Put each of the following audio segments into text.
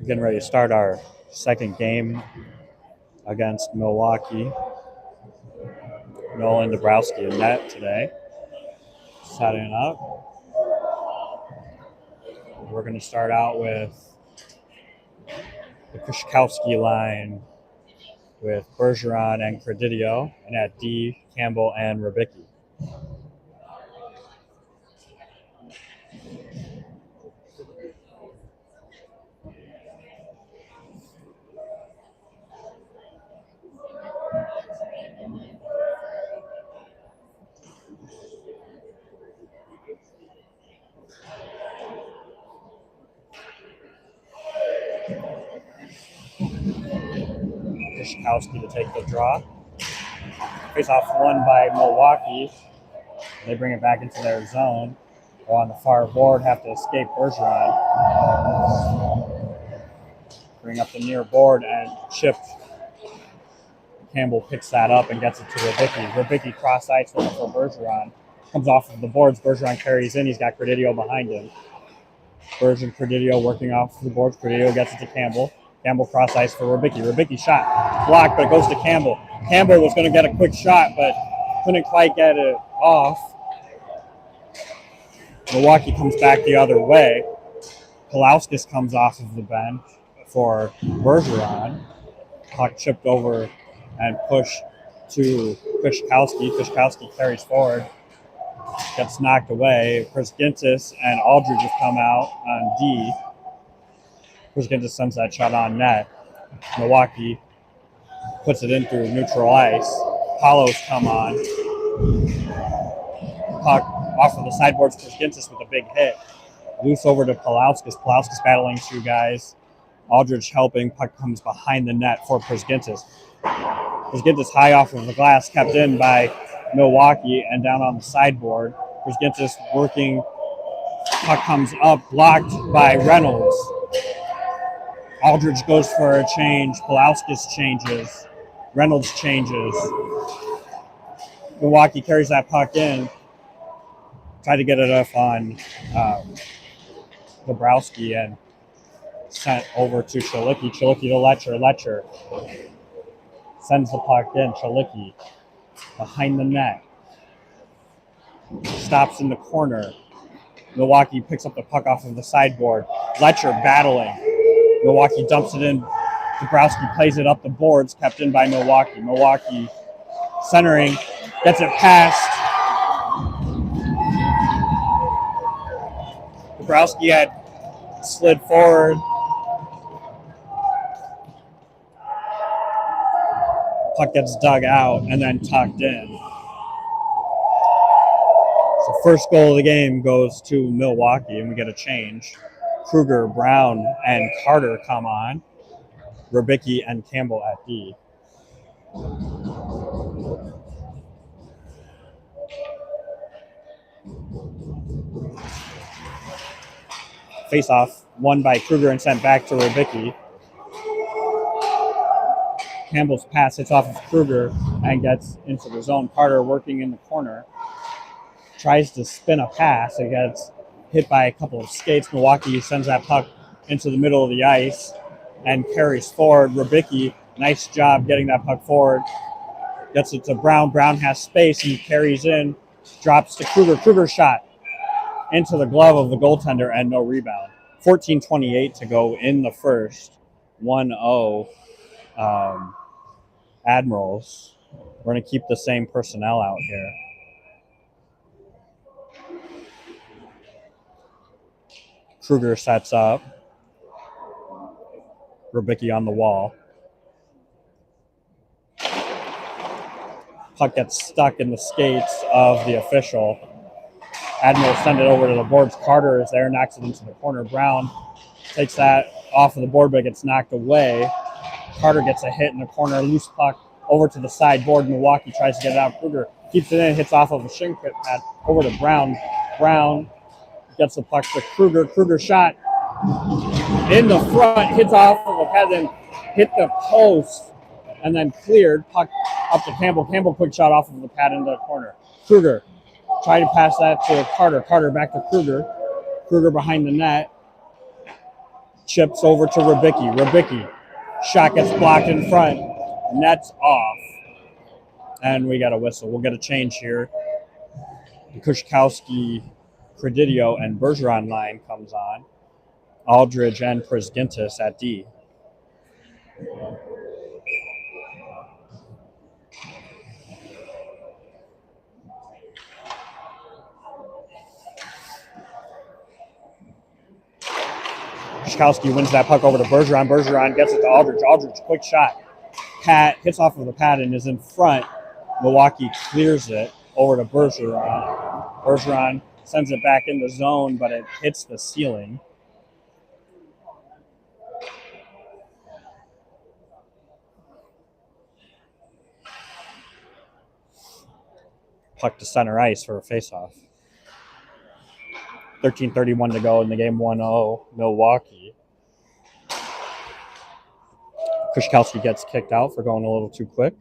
We're getting ready to start our second game against Milwaukee. Nolan Dabrowski in net today. Setting up. We're going to start out with the Kushkowski line with Bergeron and Credidio, and at D, Campbell and Rybicki. Kushkowski to take the draw. Face off won by Milwaukee. They bring it back into their zone. Go on the far board, have to escape Bergeron. Bring up the near board and chip. Campbell picks that up and gets it to Rybicki. Rybicki cross ice for Bergeron. Comes off of the boards. Bergeron carries in. He's got Credidio behind him. Credidio working off the boards. Credidio gets it to Campbell. Campbell cross ice for Rybicki. Rybicki shot. Blocked, but it goes to Campbell. Campbell was going to get a quick shot, but couldn't quite get it off. Milwaukee comes back the other way. Palauskas comes off of the bench for Bergeron. Puck chipped over and pushed to Kushkowski. Kushkowski carries forward. Gets knocked away. Prisgintis and Aldridge have come out on D. Prisgintis sends that shot on net. Milwaukee puts it in through neutral ice. Paulos come on. Puck off of the sideboards. Prisgintis with a big hit. Loose over to Palauskas. Palauskas battling two guys. Aldridge helping. Puck comes behind the net for Prisgintis. Prisgintis high off of the glass, kept in by Milwaukee and down on the sideboard. Prisgintis working. Puck comes up, blocked by Reynolds. Aldridge goes for a change. Palauskas changes. Reynolds changes. Milwaukee carries that puck in. Tried to get it off on Dabrowski and sent over to Chalicki. Chalicki to Letcher. Letcher sends the puck in. Chalicki behind the net. Stops in the corner. Milwaukee picks up the puck off of the sideboard. Letcher battling. Milwaukee dumps it in. Dabrowski plays it up the boards, kept in by Milwaukee. Milwaukee centering, gets it past. Dabrowski had slid forward. Puck gets dug out and then tucked in. So first goal of the game goes to Milwaukee, and we get a change. Kruger, Brown, and Carter come on. Rubicki and Campbell at D. Face-off won by Kruger and sent back to Rubicki. Campbell's pass hits off of Kruger and gets into the zone. Carter working in the corner. Tries to spin a pass. It gets hit by a couple of skates. Milwaukee sends that puck into the middle of the ice and carries forward. Rubicki, nice job getting that puck forward. Gets it to Brown. Brown has space. He carries in. Drops to Kruger. Kruger shot into the glove of the goaltender and no rebound. 14:28 to go in the first. 1-0 Admirals. We're going to keep the same personnel out here. Kruger sets up. Rubicki on the wall. Puck gets stuck in the skates of the official. Admiral send it over to the boards. Carter is there, knocks it into the corner. Brown takes that off of the board, but gets knocked away. Carter gets a hit in the corner, loose puck over to the side board. Milwaukee tries to get it out. Kruger keeps it in, hits off of a shin pad over to Brown. Brown gets the puck to Kruger. Kruger shot in the front, hits off of a pad, then hit the post, and then cleared. Puck up to Campbell. Campbell quick shot off of the pad into the corner. Kruger tried to pass that to Carter. Carter back to Kruger. Kruger behind the net. Chips over to Rubicki. Rubicki. Shot gets blocked in front. Net's off. And we got a whistle. We'll get a change here. The Kushkowski, Credidio, and Bergeron line comes on. Aldridge and Prisgintis at D. Kushkowski wins that puck over to Bergeron. Bergeron gets it to Aldridge. Aldridge, quick shot. Pat hits off of the pad and is in front. Milwaukee clears it over to Bergeron. Bergeron sends it back in the zone, but it hits the ceiling. Puck to center ice for a faceoff. 13:31 to go in the game. 1-0 Milwaukee. Kushkowski gets kicked out for going a little too quick.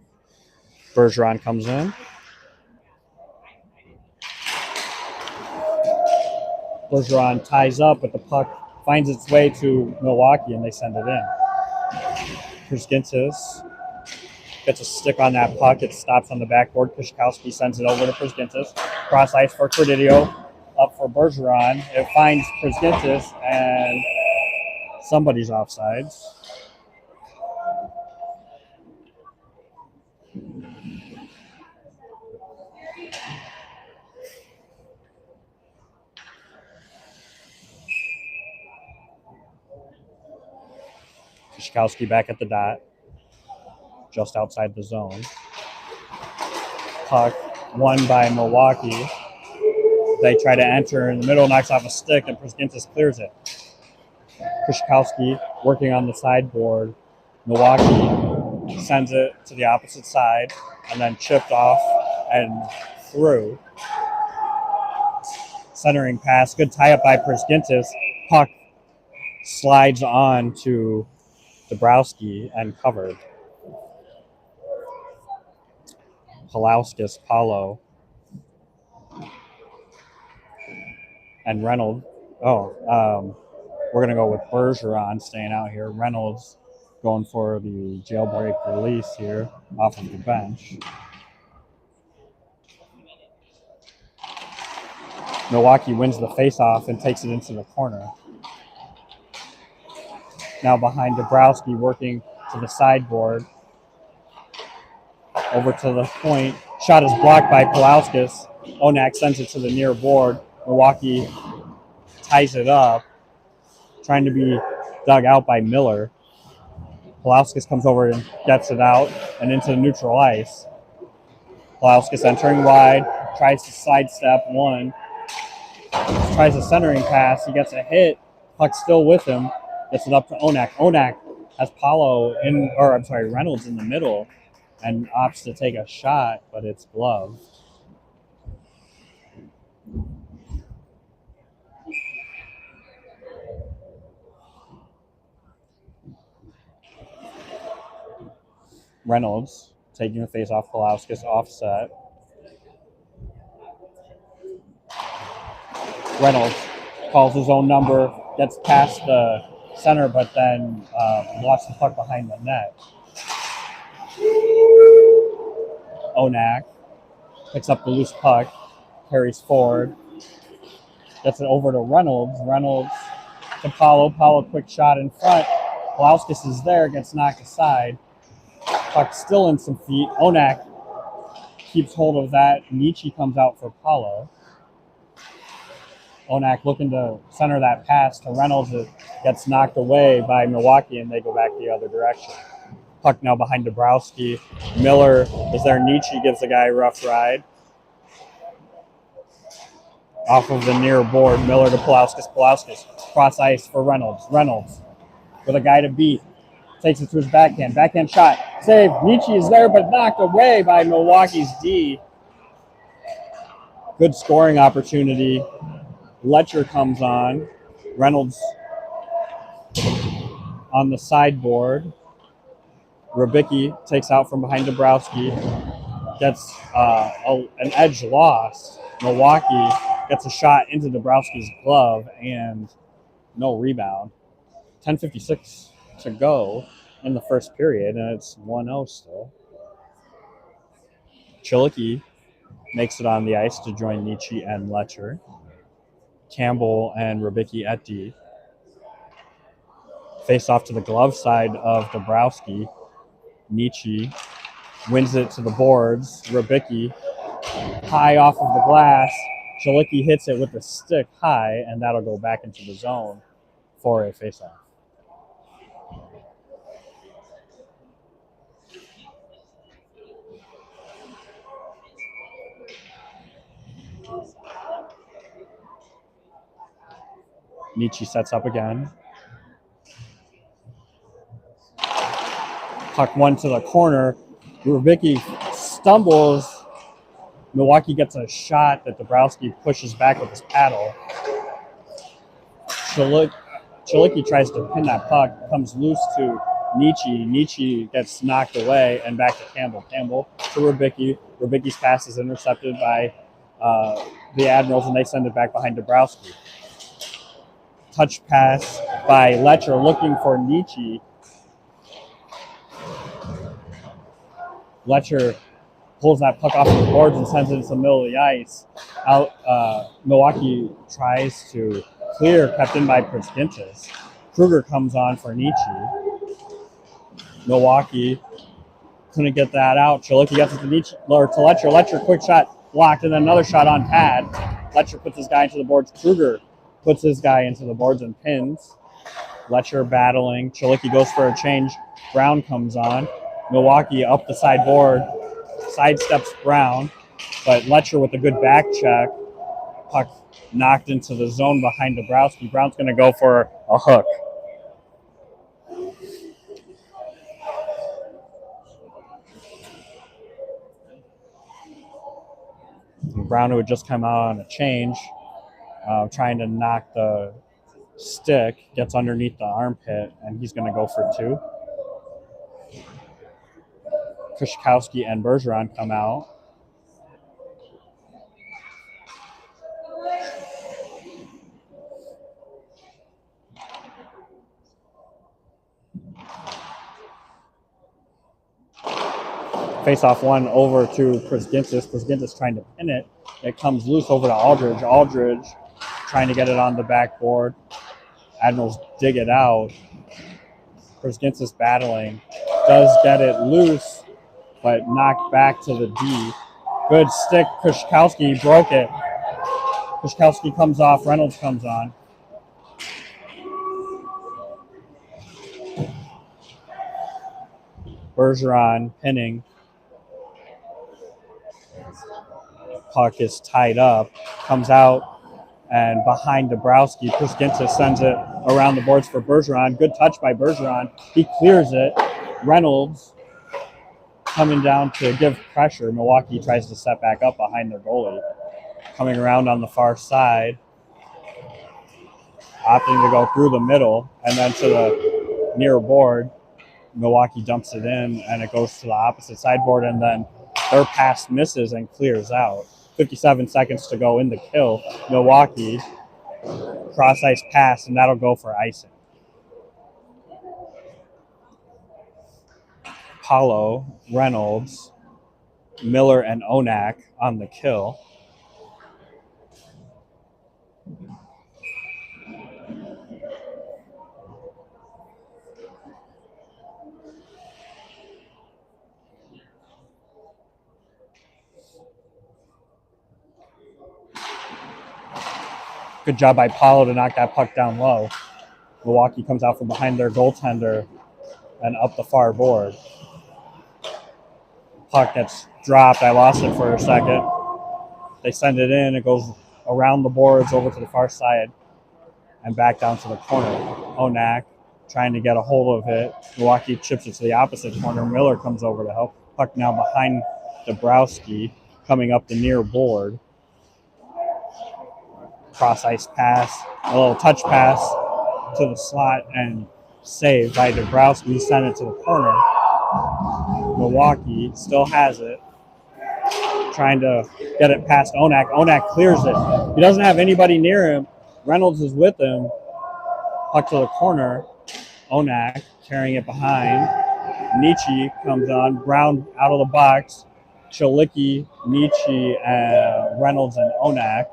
Bergeron comes in. Bergeron ties up, but the puck finds its way to Milwaukee, and they send it in. Prisgintis gets a stick on that puck. It stops on the backboard. Kushkowski sends it over to Prisgintis. Cross ice for Credidio. Up for Bergeron. It finds Prisgintis, and somebody's offsides. Kushkowski back at the dot, just outside the zone. Puck won by Milwaukee. They try to enter in the middle, knocks off a stick, and Prisgintis clears it. Kushkowski working on the sideboard. Milwaukee sends it to the opposite side and then chipped off and through. Centering pass, good tie-up by Prisgintis. Puck slides on to Dabrowski and covered. Palauskas, Paulo, and Reynolds. We're going to go with Bergeron staying out here. Reynolds going for the jailbreak release here off of the bench. Milwaukee wins the faceoff and takes it into the corner. Now behind Dabrowski, working to the sideboard. Over to the point. Shot is blocked by Palauskas. Onak sends it to the near board. Milwaukee ties it up, trying to be dug out by Miller. Palauskas comes over and gets it out and into the neutral ice. Palauskas entering wide, tries to sidestep one, tries a centering pass. He gets a hit. Puck still with him. Gets it up to Onak. Onak has Reynolds in the middle and opts to take a shot, but it's gloved. Reynolds taking the face off Kolauskas, offset. Reynolds calls his own number, gets past the center, but then lost the puck behind the net. Onak picks up the loose puck, carries forward, gets it over to Reynolds. Reynolds to Paulo. Paulo, quick shot in front. Kolauskas is there, gets knocked aside. Puck still in some feet. Onak keeps hold of that. Nietzsche comes out for Paulo. Onak looking to center that pass to Reynolds. It gets knocked away by Milwaukee, and they go back the other direction. Puck now behind Dabrowski. Miller is there. Nietzsche gives the guy a rough ride. Off of the near board, Miller to Kolauskas. Kolauskas cross ice for Reynolds. Reynolds with a guy to beat. Takes it to his backhand. Backhand shot. Save. Nietzsche is there, but knocked away by Milwaukee's D. Good scoring opportunity. Letcher comes on. Reynolds on the sideboard. Rubicki takes out from behind Dabrowski. Gets an edge loss. Milwaukee gets a shot into Dabrowski's glove and no rebound. 10:56 to go in the first period, and it's 1-0 still. Chilicki makes it on the ice to join Nietzsche and Letcher. Campbell and Rubicki at D. Face off to the glove side of Dabrowski. Nietzsche wins it to the boards. Rubicki high off of the glass. Chilicki hits it with the stick high, and that'll go back into the zone for a face-off. Nietzsche sets up again. Puck one to the corner. Rubicki stumbles. Milwaukee gets a shot that Dabrowski pushes back with his paddle. Chilicki tries to pin that puck, comes loose to Nietzsche. Nietzsche gets knocked away and back to Campbell. Campbell to Rubicki. Rubicki's pass is intercepted by the Admirals, and they send it back behind Dabrowski. Touch pass by Letcher looking for Nietzsche. Letcher pulls that puck off the boards and sends it into the middle of the ice. Milwaukee tries to clear, kept in by Priskintis. Kruger comes on for Nietzsche. Milwaukee couldn't get that out. Chilicki gets it to Nietzsche or to Letcher. Letcher, quick shot, blocked, and then another shot on pad. Letcher puts his guy into the boards. Kruger puts his guy into the boards and pins. Letcher battling. Chilicki goes for a change. Brown comes on. Milwaukee up the sideboard. Sidesteps Brown, but Letcher with a good back check. Puck knocked into the zone behind Dabrowski. Brown's going to go for a hook. Brown, who had just come out on a change, trying to knock the stick, gets underneath the armpit, and he's going to go for two. Krzyzkowski and Bergeron come out. Face-off one over to Priskintis. Priskintis trying to pin it. It comes loose over to Aldridge. Aldridge trying to get it on the backboard. Admirals dig it out. Priskintis battling. Does get it loose, but knocked back to the D. Good stick. Krzyzkowski broke it. Krzyzkowski comes off. Reynolds comes on. Bergeron pinning. Puck is tied up. Comes out and behind Dabrowski. Priskintis sends it around the boards for Bergeron. Good touch by Bergeron. He clears it. Reynolds coming down to give pressure. Milwaukee tries to step back up behind their goalie. Coming around on the far side, opting to go through the middle and then to the near board. Milwaukee dumps it in, and it goes to the opposite sideboard, and then their pass misses and clears out. 57 seconds to go in the kill. Milwaukee, cross-ice pass, and that'll go for icing. Paulo, Reynolds, Miller, and Onak on the kill. Good job by Paulo to knock that puck down low. Milwaukee comes out from behind their goaltender and up the far board. Puck gets dropped. I lost it for a second. They send it in. It goes around the boards over to the far side and back down to the corner. Onak trying to get a hold of it. Milwaukee chips it to the opposite corner. Miller comes over to help. Puck now behind Dabrowski, coming up the near board. Cross-ice pass, a little touch pass to the slot, and saved by Dabrowski. Sent it to the corner. Milwaukee still has it, trying to get it past Onak. Onak clears it. He doesn't have anybody near him. Reynolds is with him. Puck to the corner. Onak carrying it behind. Nietzsche comes on. Brown out of the box. Chalicki, Nietzsche, Reynolds, and Onak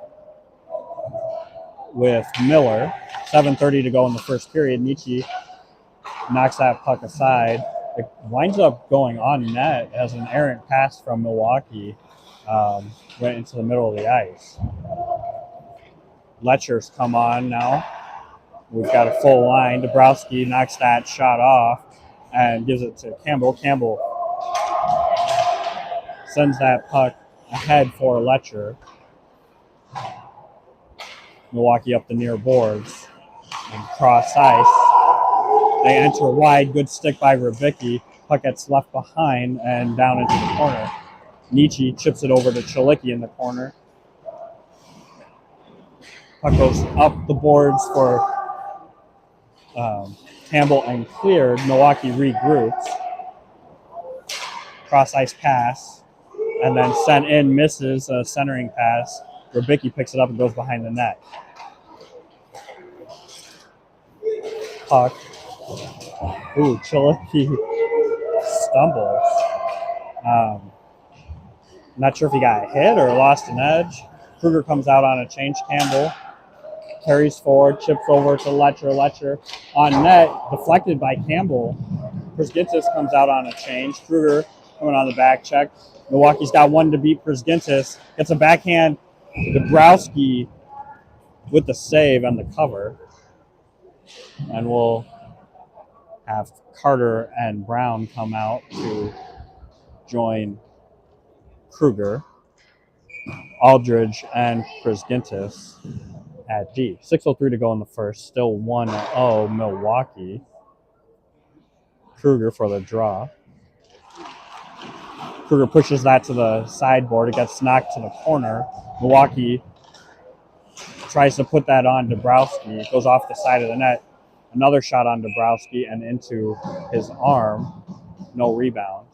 with Miller. 7:30 to go in the first period. Nietzsche knocks that puck aside. It winds up going on net as an errant pass from Milwaukee went into the middle of the ice. Letcher's come on now. We've got a full line. Dabrowski knocks that shot off and gives it to Campbell. Campbell sends that puck ahead for Letcher. Milwaukee up the near boards and cross ice. They enter wide. Good stick by Rubicki. Puck gets left behind and down into the corner. Nietzsche chips it over to Chalicki in the corner. Puck goes up the boards for Campbell and cleared. Milwaukee regroups. Cross ice pass. And then sent in, misses a centering pass. Rubicki picks it up and goes behind the net. Puck. Ooh, Chalicki stumbles. Not sure if he got hit or lost an edge. Kruger comes out on a change. Campbell carries forward, chips over to Letcher. Letcher on net, deflected by Campbell. Przgintis comes out on a change. Kruger coming on the back check. Milwaukee's got one to beat Przgintis. Gets a backhand. Dabrowski with the save and the cover. And we'll have Carter and Brown come out to join Kruger, Aldridge, and Przgintis at D. 6:03 to go in the first. Still 1-0 Milwaukee. Kruger for the draw. Kruger pushes that to the sideboard. It gets knocked to the corner. Milwaukee tries to put that on Dabrowski. It goes off the side of the net. Another shot on Dabrowski and into his arm. No rebound.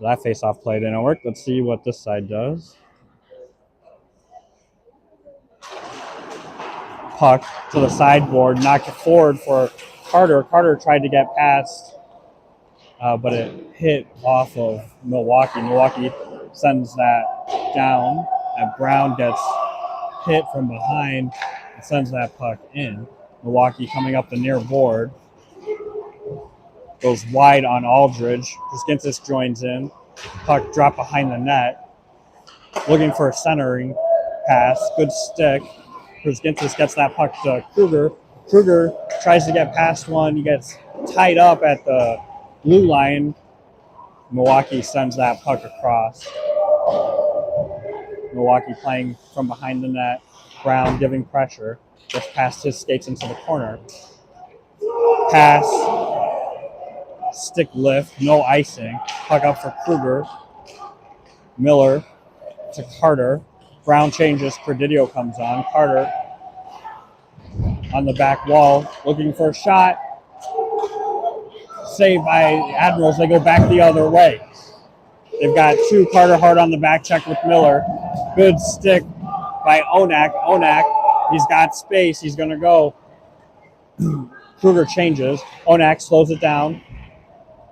That face-off play didn't work. Let's see what this side does. Puck to the sideboard, knocked it forward for Carter. Carter tried to get past, but it hit off of Milwaukee. Milwaukee sends that down, and Brown gets hit from behind and sends that puck in. Milwaukee coming up the near board. Goes wide on Aldridge. Przgintis joins in. Puck dropped behind the net. Looking for a centering pass. Good stick. Przgintis gets that puck to Kruger. Kruger tries to get past one. He gets tied up at the blue line. Milwaukee sends that puck across. Milwaukee playing from behind the net. Brown giving pressure. Just past his skates into the corner. Pass. Stick lift. No icing. Puck up for Kruger. Miller to Carter. Brown changes. Presidio comes on. Carter on the back wall looking for a shot. Saved by Admirals. They go back the other way. They've got two. Carter hard on the back check with Miller. Good stick by Onak. Onak, he's got space. He's going to go. Kruger changes. Onak slows it down.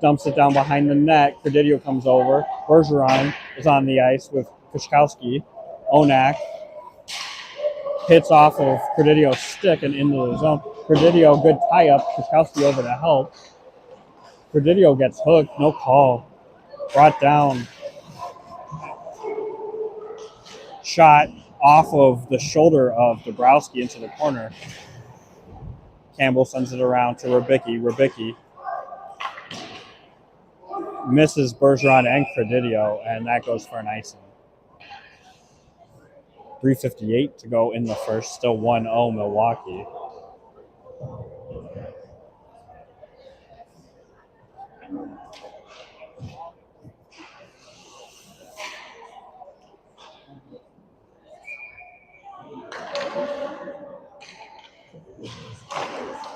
Dumps it down behind the net. Presidio comes over. Bergeron is on the ice with Kushkowski. Onak hits off of Predidio's stick and into the zone. Presidio, good tie-up. Kushkowski over to help. Presidio gets hooked. No call. Brought down. Shot off of the shoulder of Dabrowski into the corner. Campbell sends it around to Rybicki. Rybicki misses Bergeron and Presidio, and that goes for an icing. 3:58 to go in the first. Still 1-0 Milwaukee.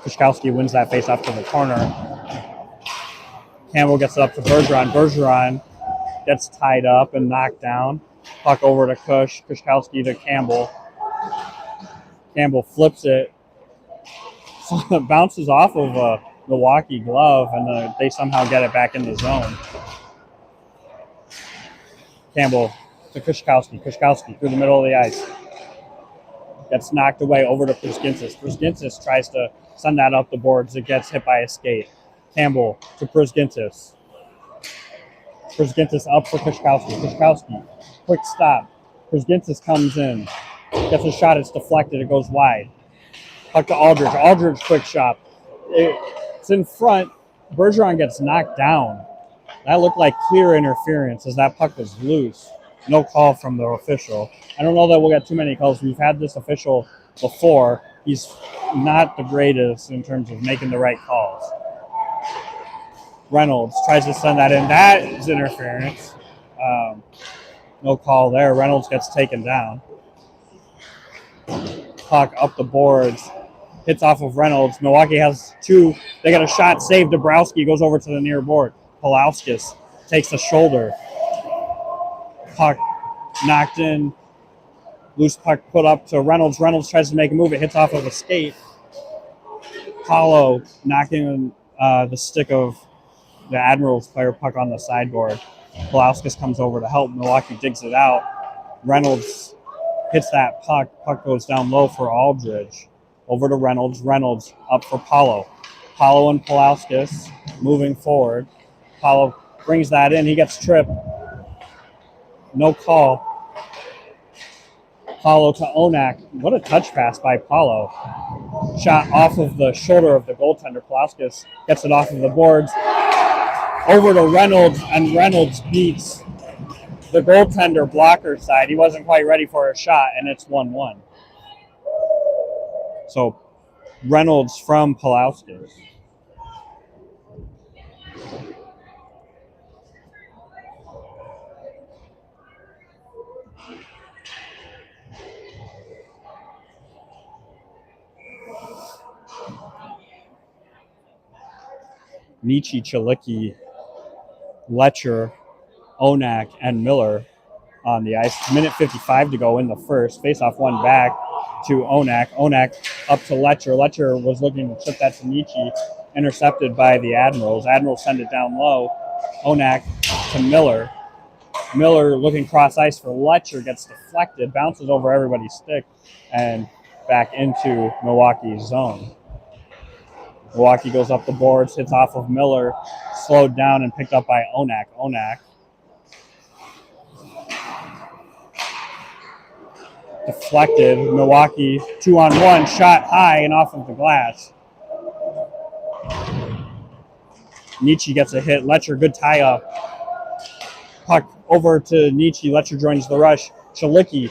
Kushkowski wins that face off to the corner. Campbell gets it up to Bergeron. Bergeron gets tied up and knocked down. Puck over to Kushkowski to Campbell. Campbell flips it. Bounces off of a Milwaukee glove, and they somehow get it back in the zone. Campbell to Kushkowski. Kushkowski through the middle of the ice. Gets knocked away over to Prisgintis. Prisgintis tries to send that up the boards. It gets hit by a skate. Campbell to Prisgintis. Prisgintis up for Kushkowski. Kushkowski, quick stop. Prisgintis comes in. Gets a shot. It's deflected. It goes wide. Puck to Aldridge. Aldridge, quick shot. It's in front. Bergeron gets knocked down. That looked like clear interference as that puck was loose. No call from the official. I don't know that we'll get too many calls. We've had this official before. He's not the greatest in terms of making the right calls. Reynolds tries to send that in. That is interference. No call there. Reynolds gets taken down. Puck up the boards. Hits off of Reynolds. Milwaukee has two. They got a shot saved. Dabrowski goes over to the near board. Polauskas takes the shoulder. Puck knocked in. Loose puck put up to Reynolds. Reynolds tries to make a move. It hits off of a skate. Paulo knocking the stick of the Admirals player puck on the sideboard. Polauskas comes over to help. Milwaukee digs it out. Reynolds hits that puck. Puck goes down low for Aldridge. Over to Reynolds. Reynolds up for Paulo. Paulo and Polauskas moving forward. Paulo brings that in. He gets tripped. No call. Paulo to Onak. What a touch pass by Paulo. Shot off of the shoulder of the goaltender. Polauskas gets it off of the boards. Over to Reynolds, and Reynolds beats the goaltender blocker side. He wasn't quite ready for a shot, and it's 1-1. So Reynolds from Polauskas. Nietzsche, Chalicki, Letcher, Onak, and Miller on the ice. Minute 55 to go in the first. Face-off one back to Onak. Onak up to Letcher. Letcher was looking to chip that to Nietzsche. Intercepted by the Admirals. Admirals send it down low. Onak to Miller. Miller looking cross ice for Letcher. Gets deflected. Bounces over everybody's stick and back into Milwaukee's zone. Milwaukee goes up the boards, hits off of Miller, slowed down and picked up by Onak. Onak deflected. Milwaukee 2-on-1, shot high and off of the glass. Nietzsche gets a hit. Letcher, good tie up. Puck over to Nietzsche. Letcher joins the rush. Chalicki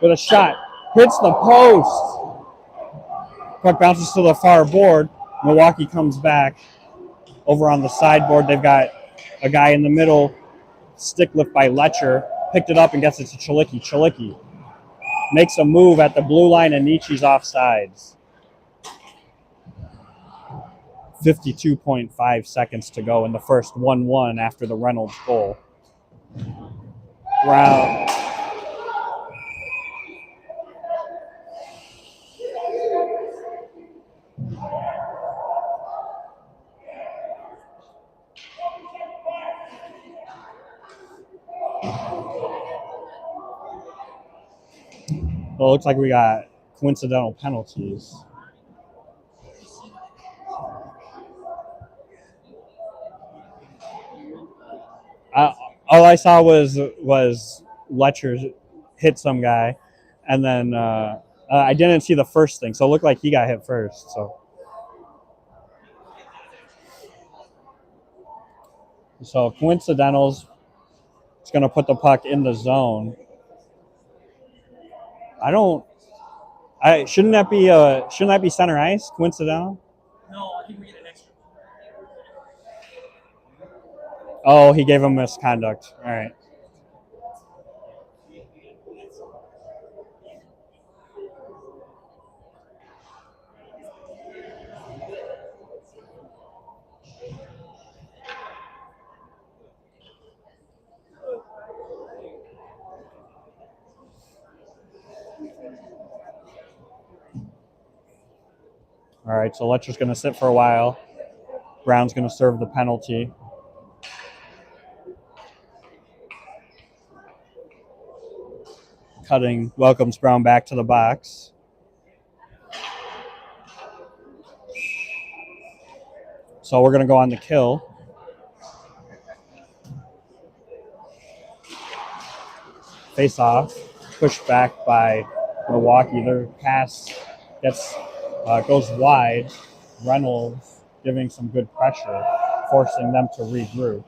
with a shot. Hits the post. Puck bounces to the far board. Milwaukee comes back. Over on the sideboard, they've got a guy in the middle. Stick lift by Letcher. Picked it up and gets it to Chalicki. Chalicki makes a move at the blue line and Nietzsche's offsides. 52.5 seconds to go in the first 1-1 after the Reynolds goal. Brown. Well, it looks like we got coincidental penalties. All I saw was Letcher hit some guy, and then I didn't see the first thing, so it looked like he got hit first. So coincidentals. It's going to put the puck in the zone. Shouldn't that be center ice? Coincidental? No, I think we get an extra. Oh, he gave him misconduct. All right. All right, so Letcher's going to sit for a while. Brown's going to serve the penalty. Cutting welcomes Brown back to the box. So we're going to go on the kill. Face off. Pushed back by Milwaukee. Their pass goes wide. Reynolds giving some good pressure, forcing them to regroup.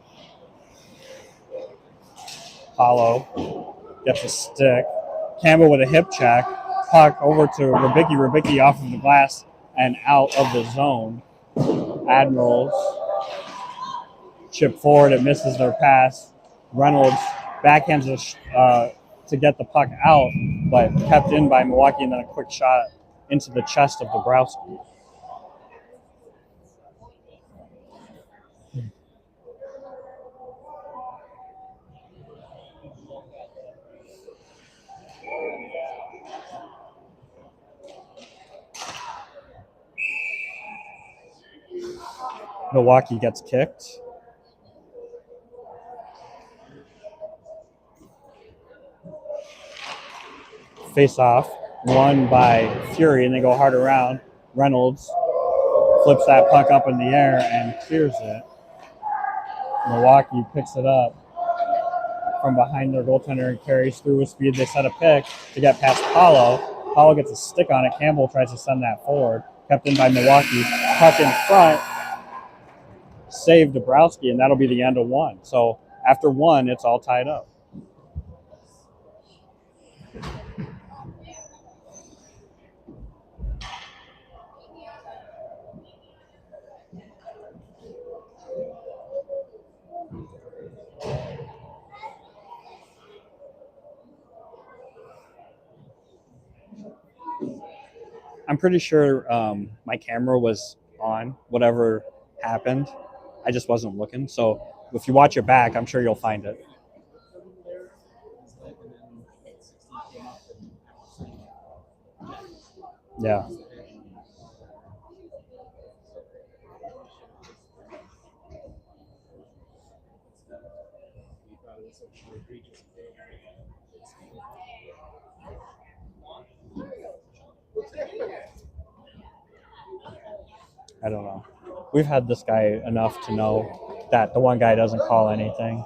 Paulo gets a stick. Campbell with a hip check. Puck over to Rybicki. Rybicki off of the glass and out of the zone. Admirals chip forward. It misses their pass. Reynolds backhands to get the puck out, but kept in by Milwaukee, and then a quick shot into the chest of Dabrowski. Milwaukee gets kicked. Face off, won by Fury, and they go hard around. Reynolds flips that puck up in the air and clears it. Milwaukee picks it up from behind their goaltender and carries through with speed. They set a pick to get past Paulo. Paulo gets a stick on it. Campbell tries to send that forward. Kept in by Milwaukee. Puck in front. Save Dabrowski, and that'll be the end of one. So after one, it's all tied up. I'm pretty sure my camera was on, whatever happened. I just wasn't looking. So if you watch it back, I'm sure you'll find it. Yeah. I don't know. We've had this guy enough to know that the one guy doesn't call anything.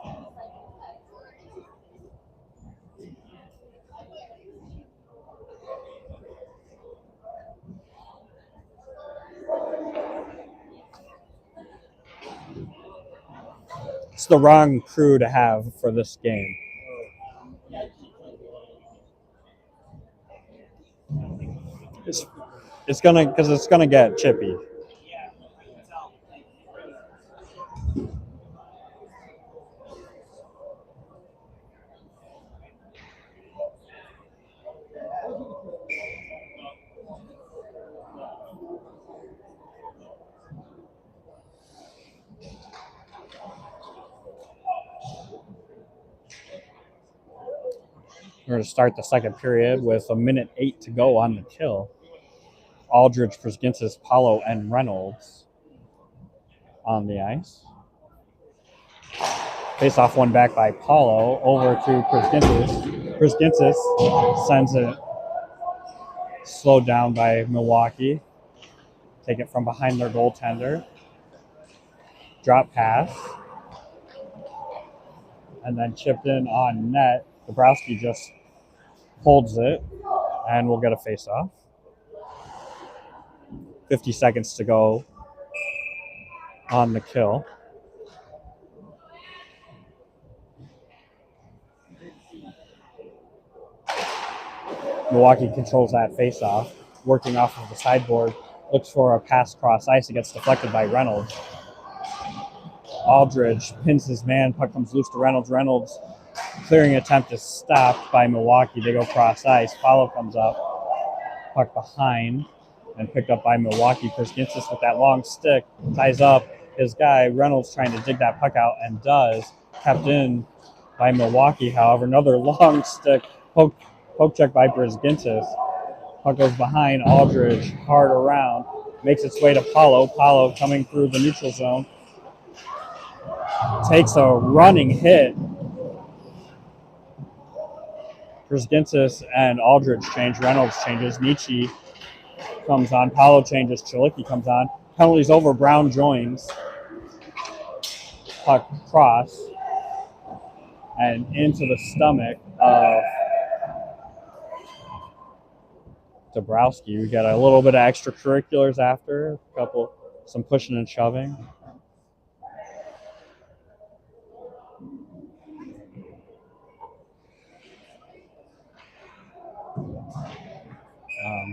It's the wrong crew to have for this game. It's gonna get chippy. We're going to start the second period with 1:08 to go on the kill. Aldridge, Prusginsis, Paulo, and Reynolds on the ice. Face off one back by Paulo over to Prusginsis. Prusginsis sends it slowed down by Milwaukee. Take it from behind their goaltender. Drop pass. And then chipped in on net. Dabrowski just holds it, and we'll get a face-off. 50 seconds to go on the kill. Milwaukee controls that face-off, working off of the sideboard, looks for a pass across ice. It gets deflected by Reynolds. Aldridge pins his man. Puck comes loose to Reynolds. Reynolds clearing attempt is stopped by Milwaukee. They go cross ice. Paulo comes up. Puck behind and picked up by Milwaukee. Prusginsis with that long stick ties up his guy. Reynolds trying to dig that puck out and does. Kept in by Milwaukee, however. Another long stick. Poke check by Prusginsis. Puck goes behind Aldridge. Hard around. Makes its way to Paulo. Paulo coming through the neutral zone. Takes a running hit. Prusginsis and Aldridge change. Reynolds changes. Nietzsche comes on. Paulo changes. Chilicki comes on. Penalties over. Brown joins. Puck cross. And into the stomach of Dabrowski. We got a little bit of extracurriculars after. Some pushing and shoving.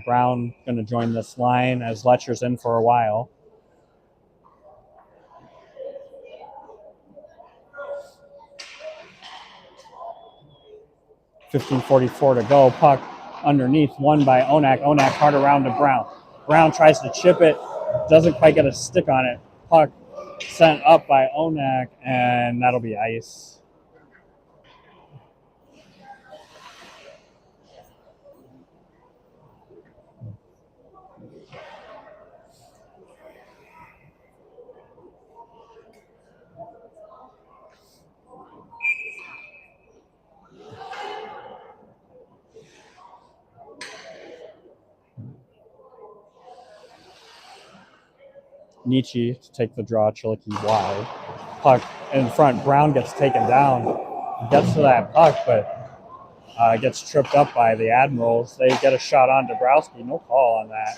Brown going to join this line as Letcher's in for a while. .15:44 to go. Puck underneath, won by Onak. Onak hard around to Brown. Brown tries to chip it, doesn't quite get a stick on it. Puck sent up by Onak, and that'll be ice. Nietzsche to take the draw, Chilicki wide. Puck in front. Brown gets taken down. Gets to that puck, but gets tripped up by the Admirals. They get a shot on Dabrowski. No call on that.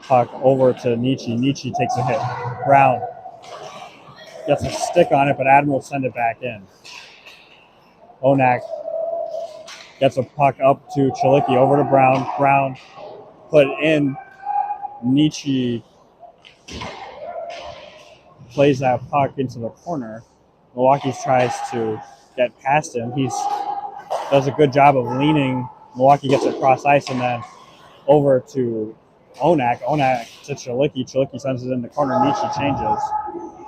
Puck over to Nietzsche. Nietzsche takes a hit. Brown gets a stick on it, but Admirals send it back in. Onak gets a puck up to Chilicki. Over to Brown. Brown put in. Nietzsche plays that puck into the corner. Milwaukee tries to get past him. He does a good job of leaning. Milwaukee gets it across ice and then over to Onak. Onak to Chilicki. Chilicki sends it in the corner. Nietzsche changes.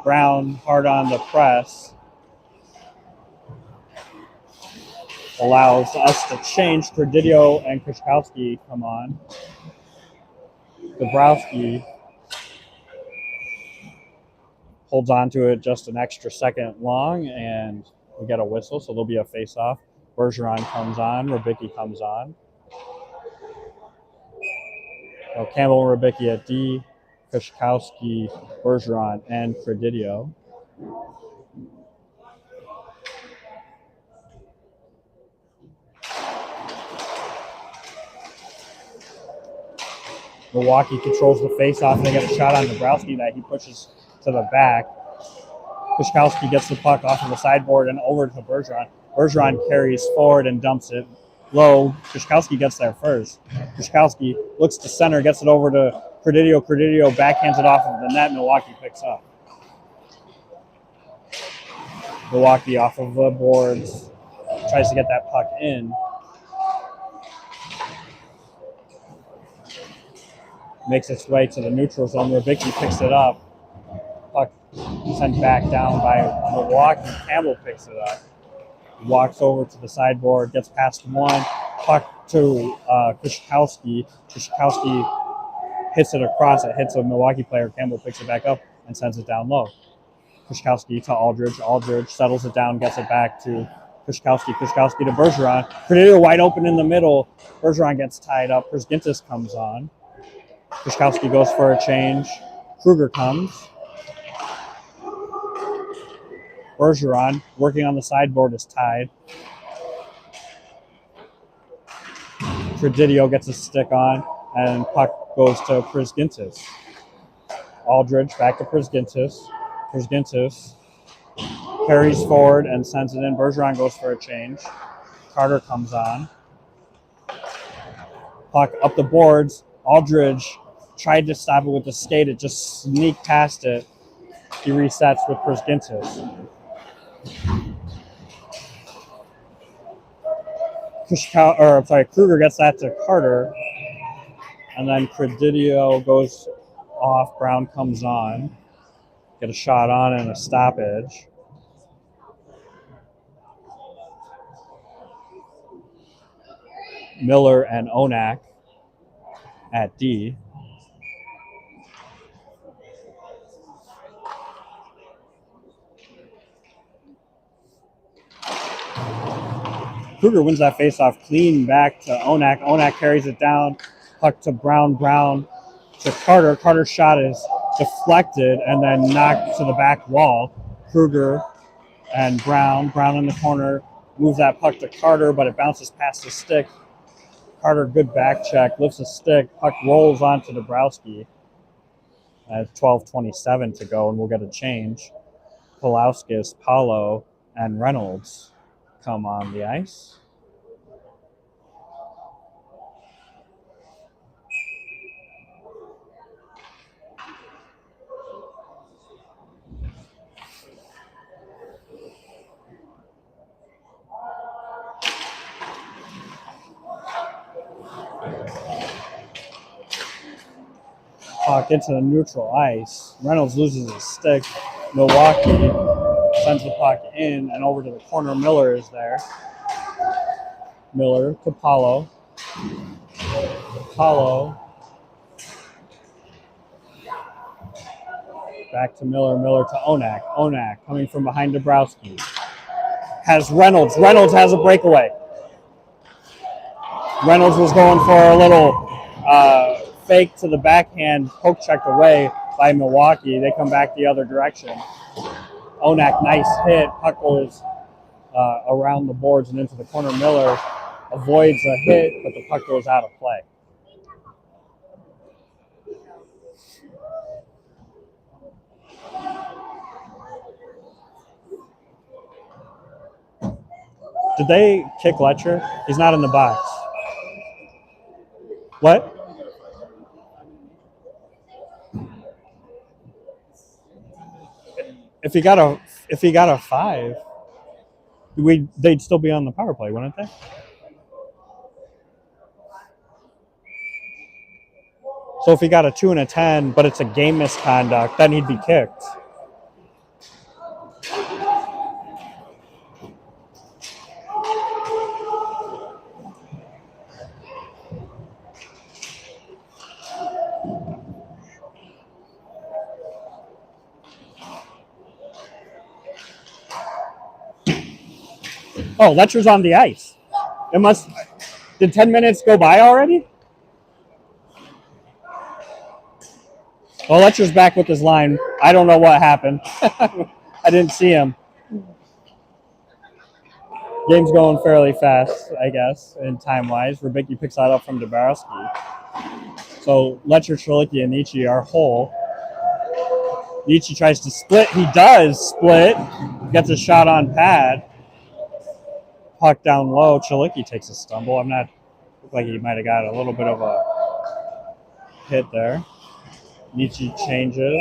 Brown hard on the press. Allows us to change. Kredidio and Krzyzkowski come on. Dabrowski holds on to it just an extra second long, and we get a whistle, so there'll be a face-off. Bergeron comes on. Rybicki comes on. So Campbell and Rybicki at D. Krzyzkowski, Bergeron, and Kredidio. Milwaukee controls the face-off, and they get a shot on Dabrowski that he pushes to the back. Kuszkowski gets the puck off of the sideboard and over to Bergeron. Bergeron carries forward and dumps it low. Kuszkowski gets there first. Kuszkowski looks to center, gets it over to Credidio. Credidio backhands it off of the net. Milwaukee picks up. Milwaukee off of the boards. Tries to get that puck in. Makes its way to the neutral zone. Rybicki picks it up. Puck sent back down by Milwaukee. Campbell picks it up. Walks over to the sideboard, gets past one. Puck to Kuszkowski. Kuszkowski hits it across. It hits a Milwaukee player. Campbell picks it back up and sends it down low. Kuszkowski to Aldridge. Aldridge settles it down, gets it back to Kuszkowski. Kuszkowski to Bergeron. Credidio wide open in the middle. Bergeron gets tied up. Brzgintis comes on. Kuszkowski goes for a change. Kruger comes. Bergeron, working on the sideboard, is tied. Credidio gets a stick on, and puck goes to Brzgintis. Aldridge back to Brzgintis. Brzgintis carries forward and sends it in. Bergeron goes for a change. Carter comes on. Puck up the boards. Aldridge tried to stop it with the skate. It just sneaked past it. He resets with Brzgintis. Kruger gets that to Carter. And then Credidio goes off. Brown comes on. Get a shot on and a stoppage. Miller and Onak at D. Kruger wins that faceoff clean back to Onak. Onak carries it down. Puck to Brown. Brown to Carter. Carter's shot is deflected and then knocked to the back wall. Kruger and Brown. Brown in the corner moves that puck to Carter, but it bounces past the stick. Carter, good back check, lifts a stick. Puck rolls on to Dabrowski. 12:27 to go, and we'll get a change. Pulauskas, Paulo, and Reynolds come on the ice. Puck into the neutral ice. Reynolds loses his stick. Milwaukee sends the puck in and over to the corner. Miller is there. Miller to Paulo. Paulo. Back to Miller. Miller to Onak. Onak coming from behind Dabrowski. Has Reynolds. Reynolds has a breakaway. Reynolds was going for a little fake to the backhand, poke checked away by Milwaukee. They come back the other direction. Onak, nice hit. Puck goes around the boards and into the corner. Miller avoids a hit, but the puck goes out of play. Did they kick Letcher? He's not in the box. What? If he got a 5, they'd still be on the power play, wouldn't they? So if he got a 2 and a 10, but it's a game misconduct, then he'd be kicked. Oh, Letcher's on the ice. Did 10 minutes go by already? Well, Letcher's back with his line. I don't know what happened. I didn't see him. Game's going fairly fast, I guess, in time-wise. Rybicki picks that up from Dabrowski. So Letcher, Schwalicki, and Nietzsche are whole. Nietzsche tries to split. He does split. Gets a shot on pad. Puck down low. Chalicki takes a stumble. Looked like he might have got a little bit of a hit there. Nietzsche changes.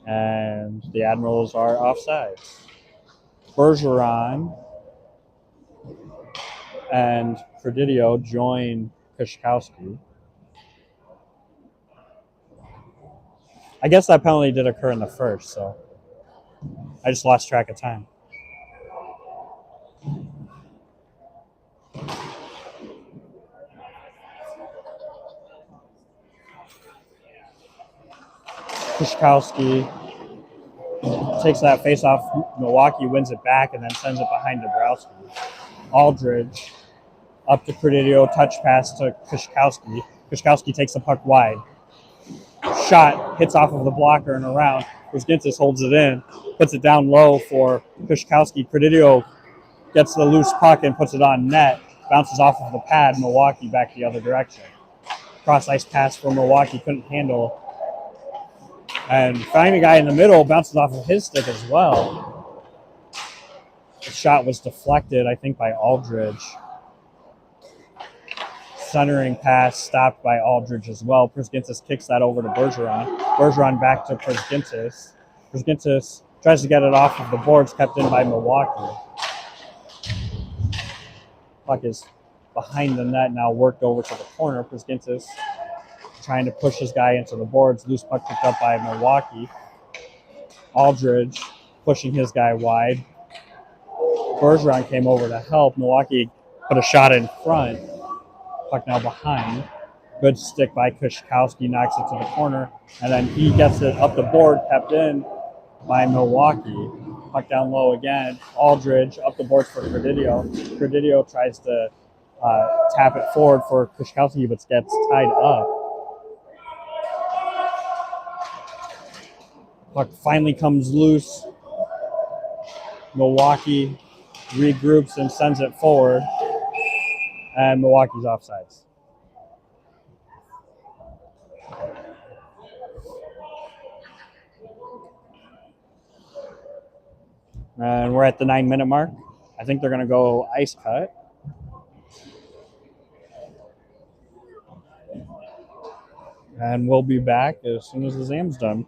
And the Admirals are offside. Bergeron and Predidio join Kushkowski. I guess that penalty did occur in the first, so I just lost track of time. Kushkowski takes that face off. Milwaukee wins it back and then sends it behind Dabrowski. Aldridge up to Predidio, touch pass to Kushkowski. Kushkowski takes the puck wide. Shot hits off of the blocker and around. Brzezinski holds it in, puts it down low for Kushkowski. Predidio gets the loose puck and puts it on net. Bounces off of the pad. Milwaukee back the other direction. Cross ice pass for Milwaukee, couldn't handle. And finding a guy in the middle, bounces off of his stick as well. The shot was deflected, I think, by Aldridge. Centering pass stopped by Aldridge as well. Brzezinski kicks that over to Bergeron. Bergeron back to Brzezinski. Brzezinski tries to get it off of the boards, kept in by Milwaukee. Puck is behind the net, now worked over to the corner. Brzezinski trying to push his guy into the boards. Loose puck picked up by Milwaukee. Aldridge pushing his guy wide. Bergeron came over to help. Milwaukee put a shot in front. Puck now behind. Good stick by Kushkowski, knocks it to the corner, and then he gets it up the board, kept in by Milwaukee. Puck down low again. Aldridge up the boards for Predidio. Predidio tries to tap it forward for Kushkowski, but gets tied up. Puck finally comes loose. Milwaukee regroups and sends it forward. And Milwaukee's offsides. And we're at the 9-minute mark. I think they're going to go ice cut. And we'll be back as soon as the Zam's done.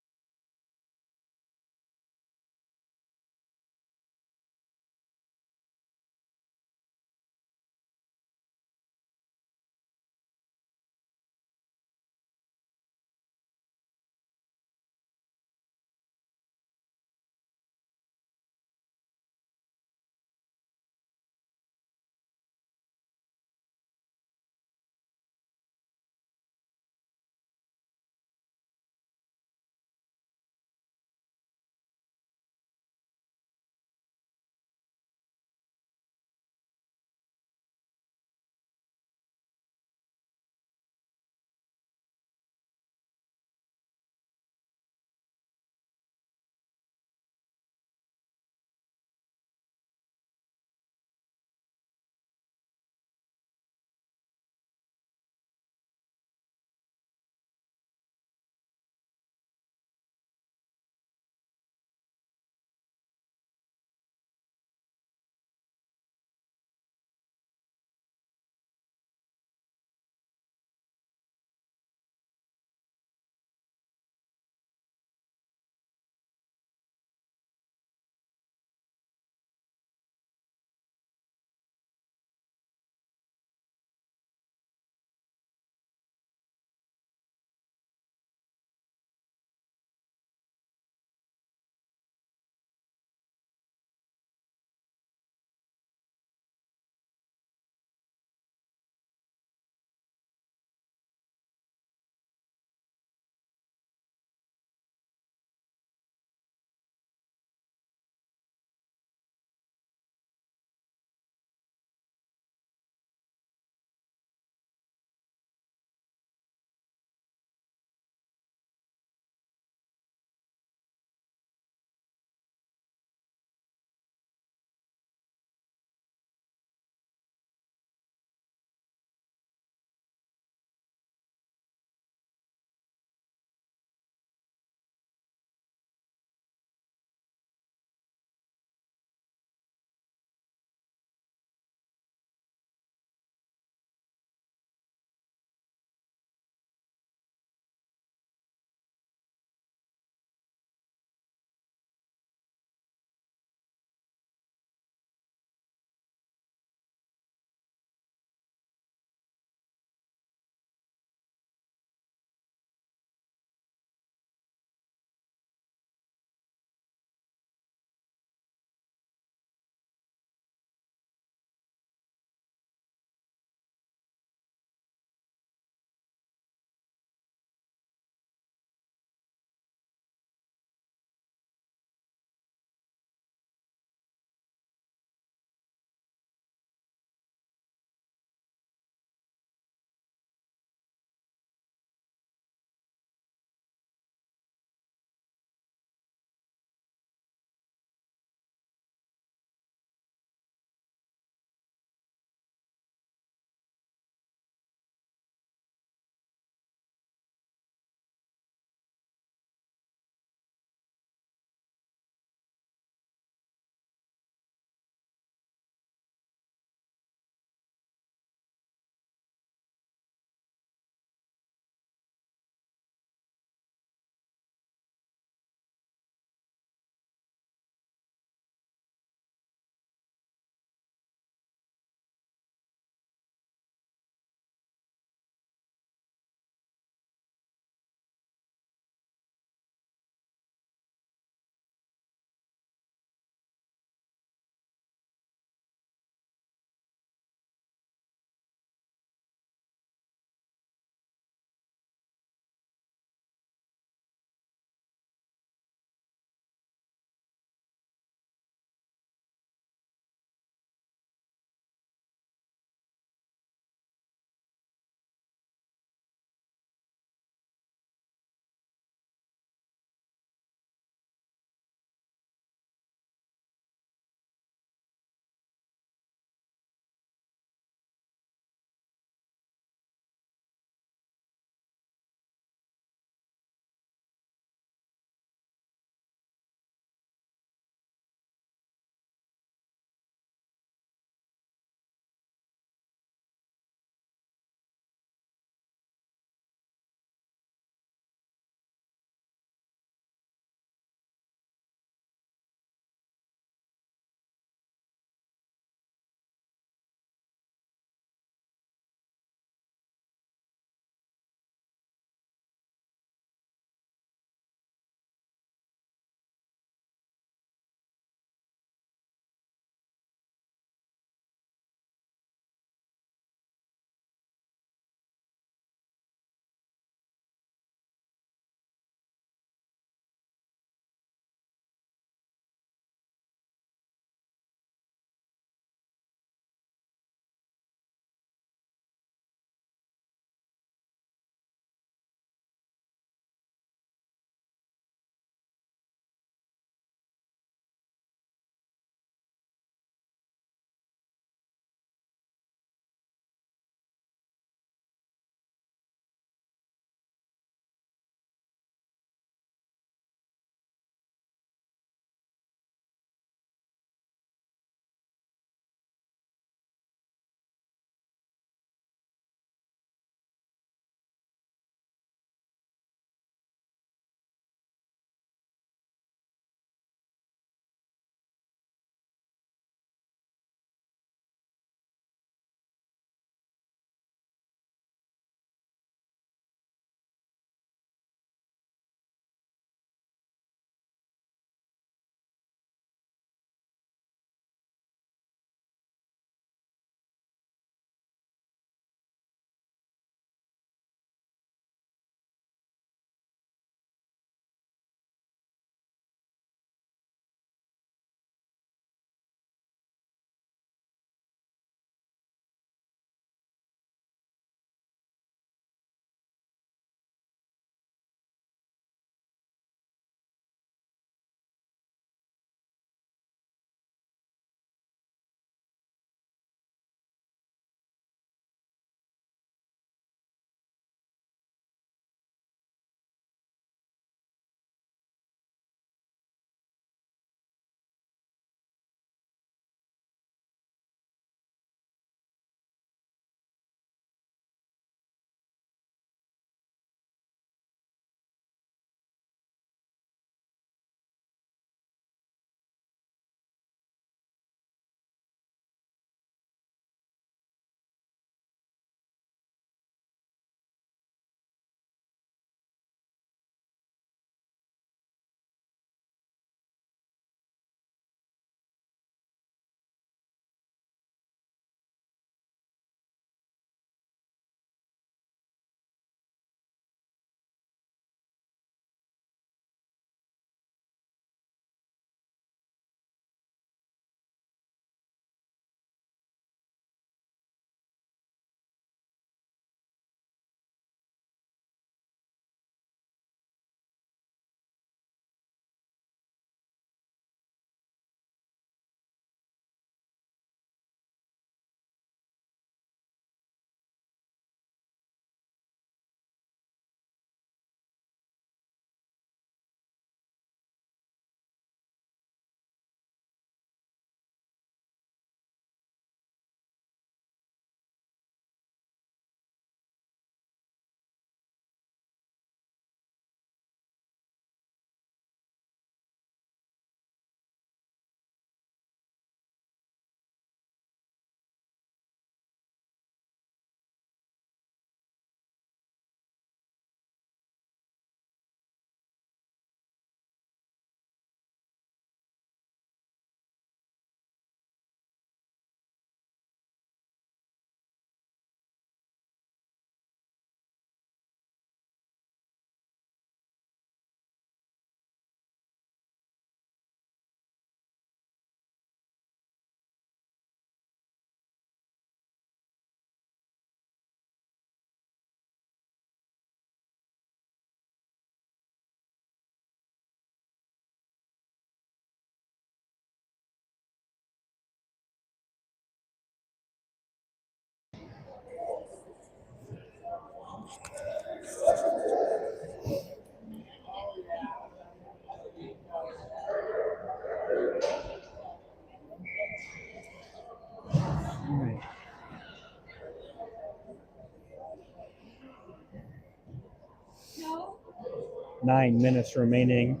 9 minutes remaining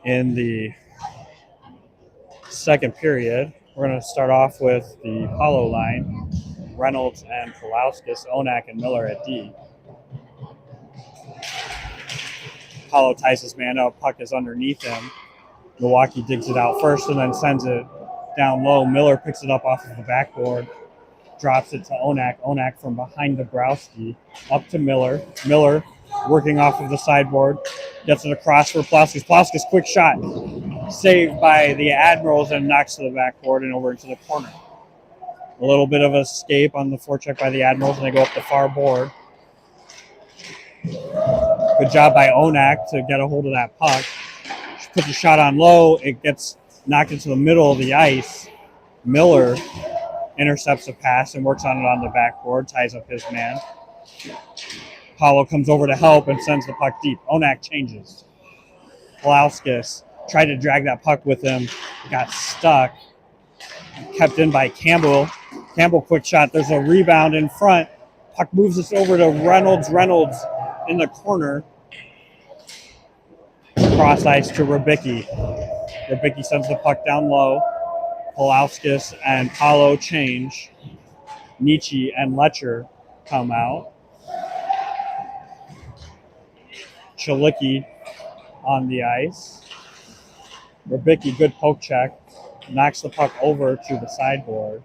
in the second period. We're going to start off with the Apollo line. Reynolds and Pulauskas, Onak and Miller at D. Apollo ties his man up. Puck is underneath him. Milwaukee digs it out first and then sends it down low. Miller picks it up off of the backboard, drops it to Onak. Onak from behind Dabrowski up to Miller. Miller working off of the sideboard, gets it across for Pulauskas. Pulauskas, quick shot, saved by the Admirals and knocks to the backboard and over into the corner. A little bit of escape on the forecheck by the Admirals, and they go up the far board. Good job by Onak to get a hold of that puck. She puts the shot on low. It gets knocked into the middle of the ice. Miller intercepts a pass and works on it on the backboard, ties up his man. Apollo comes over to help and sends the puck deep. Onak changes. Pulauskas tried to drag that puck with him, got stuck, kept in by Campbell. Campbell, quick shot. There's a rebound in front. Puck moves us over to Reynolds. Reynolds in the corner. Cross ice to Rybicki. Rybicki sends the puck down low. Pulauskas and Apollo change. Nietzsche and Letcher come out. Chalicki on the ice. Rybicki, good poke check. Knocks the puck over to the sideboard.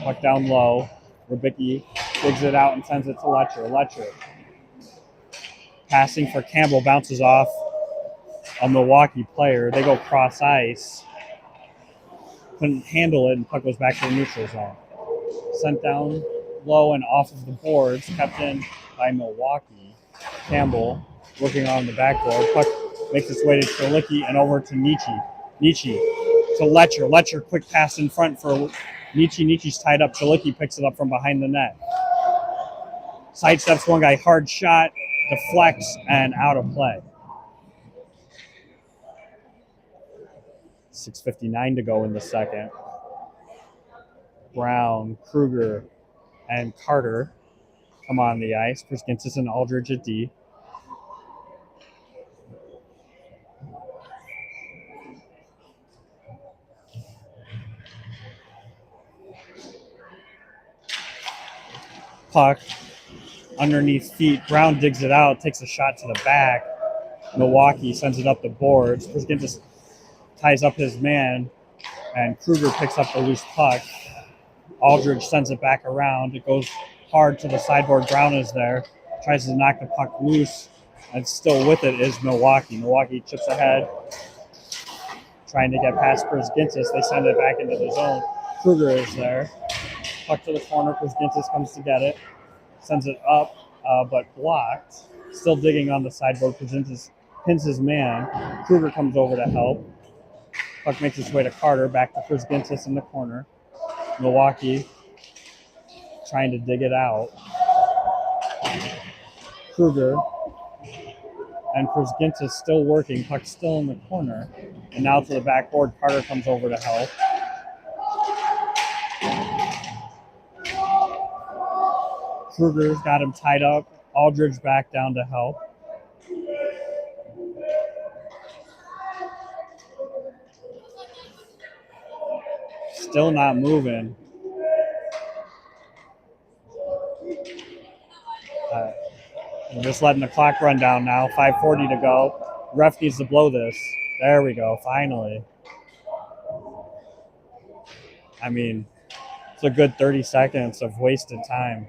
Puck down low. Rybicki digs it out and sends it to Letcher. Letcher passing for Campbell, bounces off a Milwaukee player. They go cross ice. Couldn't handle it, and puck goes back to the neutral zone. Sent down low and off of the boards, kept in by Milwaukee. Campbell working on the backboard. Puck makes its way to Chalicki and over to Nietzsche. Nietzsche to Letcher. Letcher, quick pass in front for Nietzsche. Nietzsche's tied up. Chalicki picks it up from behind the net. Sidesteps one guy, hard shot, deflects, and out of play. 6:59 to go in the second. Brown, Kruger, and Carter come on the ice. Priskinsis and Aldridge at D. Puck underneath feet. Brown digs it out, takes a shot to the back. Milwaukee sends it up the boards. Priskinsis ties up his man, and Kruger picks up the loose puck. Aldridge sends it back around. It goes hard to the sideboard. Brown is there. Tries to knock the puck loose, and still with it is Milwaukee. Milwaukee chips ahead, trying to get past Priskinsis. They send it back into the zone. Kruger is there. Puck to the corner. Priskinsis comes to get it. Sends it up, but blocked. Still digging on the sideboard. Priskinsis pins his man. Kruger comes over to help. Puck makes its way to Carter. Back to Priskinsis in the corner. Milwaukee trying to dig it out. Kruger and Priskinsis still working. Puck still in the corner. And now to the backboard. Carter comes over to help. Kruger's got him tied up. Aldridge back down to help. Still not moving. I'm just letting the clock run down now. 5:40 to go. Ref needs to blow this. There we go, finally. I mean, it's a good 30 seconds of wasted time.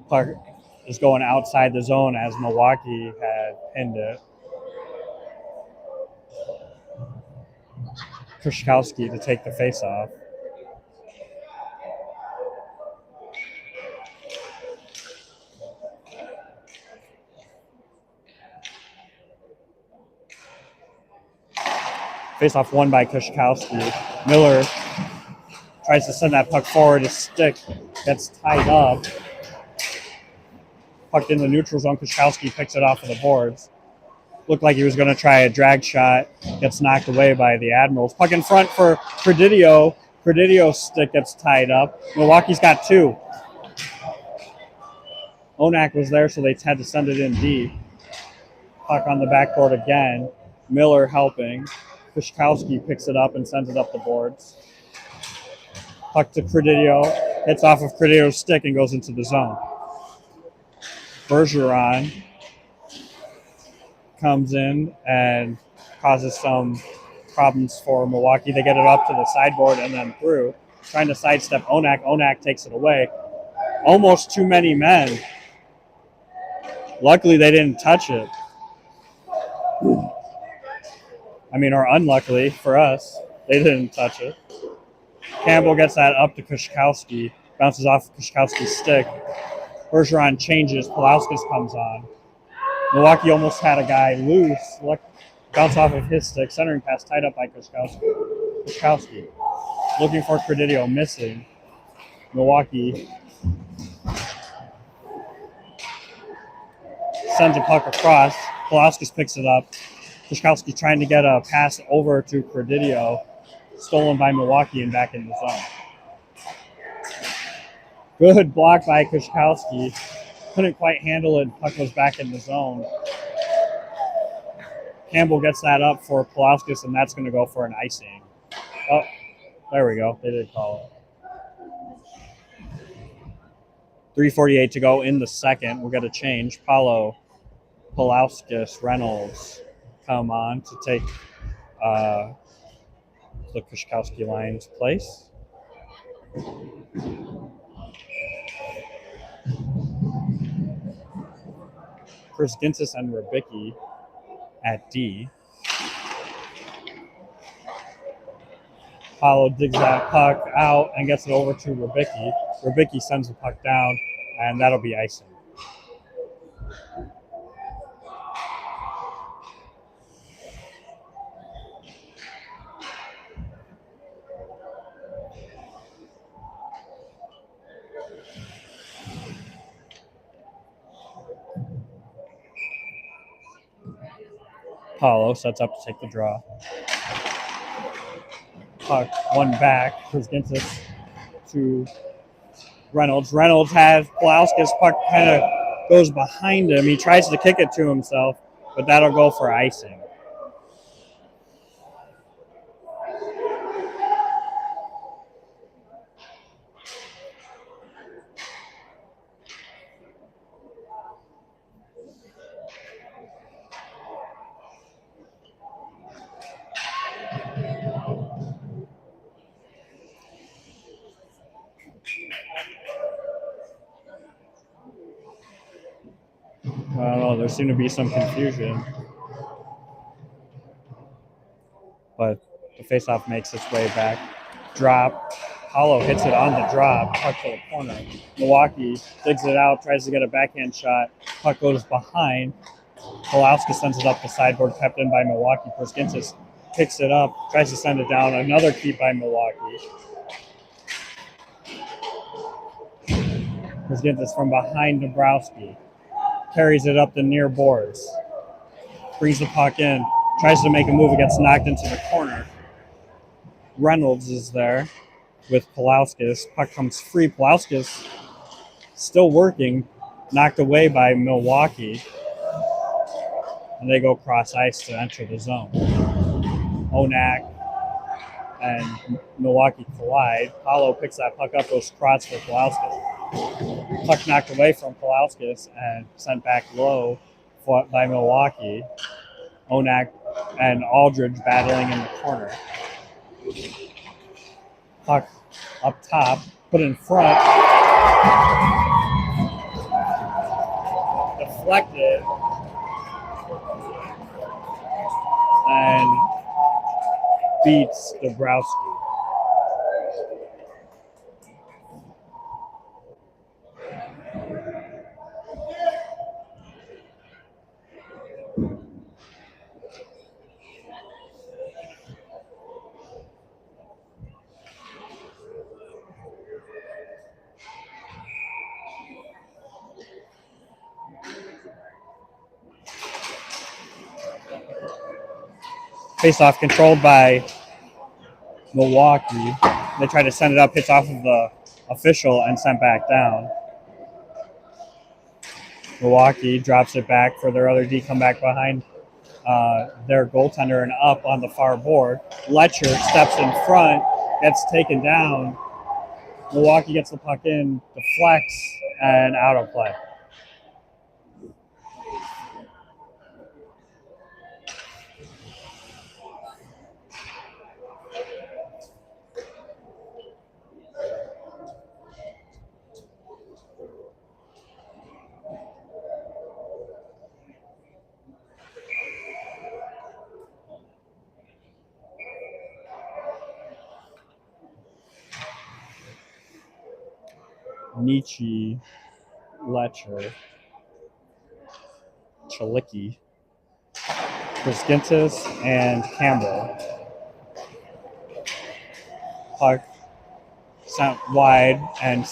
Puck is going outside the zone as Milwaukee had pinned it. Krzyzkowski to take the faceoff. Faceoff won by Krzyzkowski. Miller tries to send that puck forward. His stick gets tied up. Pucked in the neutral zone. Krzyzkowski picks it off of the boards. Looked like he was going to try a drag shot. Gets knocked away by the Admirals. Puck in front for Predidio. Predidio's stick gets tied up. Milwaukee's got two. Onak was there, so they had to send it in deep. Puck on the backboard again. Miller helping. Piszkowski picks it up and sends it up the boards. Puck to Predidio. Hits off of Predidio's stick and goes into the zone. Bergeron comes in and causes some problems for Milwaukee. They get it up to the sideboard and then through. Trying to sidestep Onak. Onak takes it away. Almost too many men. Luckily, they didn't touch it. I mean, or unluckily for us, they didn't touch it. Campbell gets that up to Piszkowski. Bounces off Piszkowski's stick. Bergeron changes. Pulauskas comes on. Milwaukee almost had a guy loose. Bounce off of his stick. Centering pass tied up by Piszkowski. Looking for Predidio. Missing. Milwaukee sends a puck across. Pulauskas picks it up. Piszkowski trying to get a pass over to Predidio. Stolen by Milwaukee and back in the zone. Good block by Piszkowski. Couldn't quite handle it. Puck was back in the zone. Campbell gets that up for Pulauskas, and that's going to go for an icing. Oh, there we go. They did call it. 3:48 to go in the second. We'll get a change. Paulo, Pulauskas, Reynolds come on to take the Piszkowski line's place. Chris Gintis and Rybicki at D. Paulo digs that puck out and gets it over to Rybicki. Rybicki sends the puck down, and that'll be icing. Paulo sets up to take the draw. Puck one back. Gintis to Reynolds. Reynolds has Pulauskas. Puck kind of goes behind him. He tries to kick it to himself, but that'll go for icing. I don't know. There seemed to be some confusion. But the faceoff makes its way back. Drop. Paulo hits it on the drop. Puck to the corner. Milwaukee digs it out, tries to get a backhand shot. Puck goes behind. Pulauskas sends it up the sideboard, kept in by Milwaukee. Porzingis picks it up, tries to send it down. Another keep by Milwaukee. Porzingis from behind Dabrowski. Carries it up the near boards. Brings the puck in. Tries to make a move. It gets knocked into the corner. Reynolds is there with Pulauskas. Puck comes free. Pulauskas still working. Knocked away by Milwaukee. And they go cross ice to enter the zone. Onak and Milwaukee collide. Paulo picks that puck up, goes cross for Pulauskas. Puck knocked away from Pulauskas and sent back low by Milwaukee. Onak and Aldridge battling in the corner. Puck up top, put in front. Deflected. And beats Dabrowski. Face-off controlled by Milwaukee. They try to send it up, hits off of the official, and sent back down. Milwaukee drops it back for their other D, come back behind their goaltender and up on the far board. Letcher steps in front, gets taken down. Milwaukee gets the puck in, deflects, and out of play. Nietzsche, Letcher, Chalicki, Briskintis, and Campbell. Puck sent wide and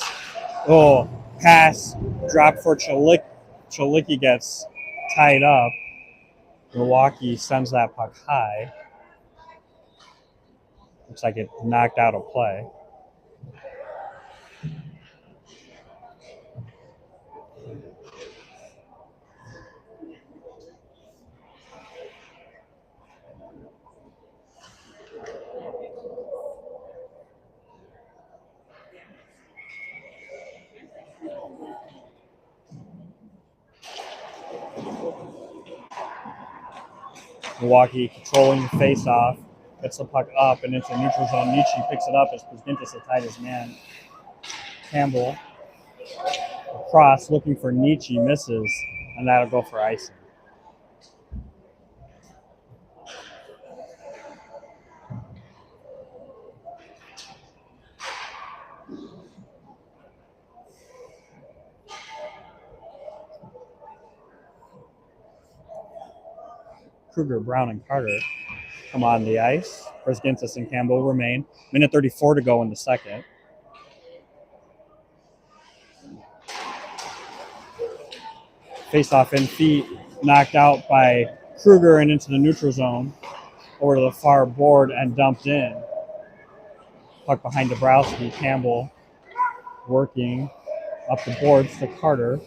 pass drop for Chalicki. Chalicki gets tied up. Milwaukee sends that puck high. Looks like it knocked out of play. Milwaukee controlling the face-off, gets the puck up and into the neutral zone. Nietzsche picks it up as Briskintis will tie his man. Campbell across, looking for Nietzsche, misses, and that'll go for icing. Kruger, Brown, and Carter come on the ice. Briskintis and Campbell remain. Minute 34 to go in the second. Face-off in feet, knocked out by Kruger and into the neutral zone. Over to the far board and dumped in. Puck behind Dabrowski. Campbell working up the boards to Carter.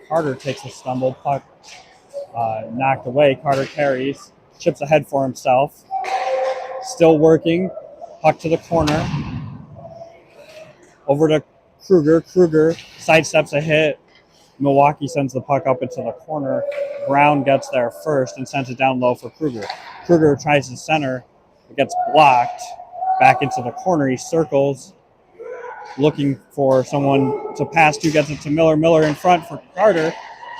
Carter takes a stumble. Puck knocked away. Carter carries, chips ahead for himself. Still working. Puck to the corner. Over to Kruger. Kruger sidesteps a hit. Milwaukee sends the puck up into the corner. Brown gets there first and sends it down low for Kruger. Kruger tries to center. It gets blocked. Back into the corner. He circles, looking for someone to pass to. Gets it to Miller. Miller in front for Carter.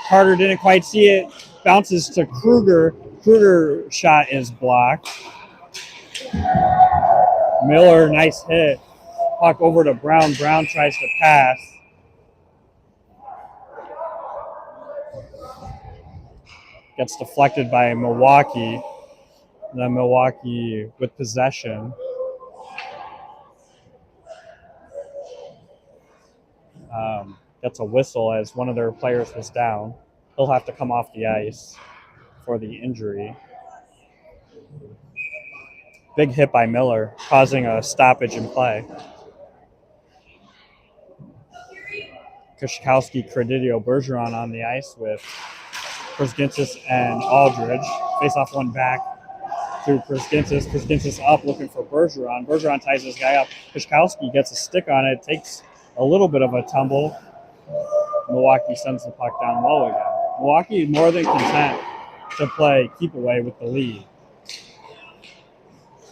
Carter didn't quite see it. Bounces to Kruger. Kruger shot is blocked. Miller, nice hit. Puck over to Brown. Brown tries to pass. Gets deflected by Milwaukee. Then Milwaukee with possession. Gets a whistle as one of their players was down. He'll have to come off the ice for the injury. Big hit by Miller, causing a stoppage in play. Kushkowski, Credidio, Bergeron on the ice with Briskintis and Aldridge. Face-off one back to Briskintis. Briskintis up looking for Bergeron. Bergeron ties this guy up. Kushkowski gets a stick on it, takes a little bit of a tumble. Milwaukee sends the puck down low again. Milwaukee more than content to play keep away with the lead.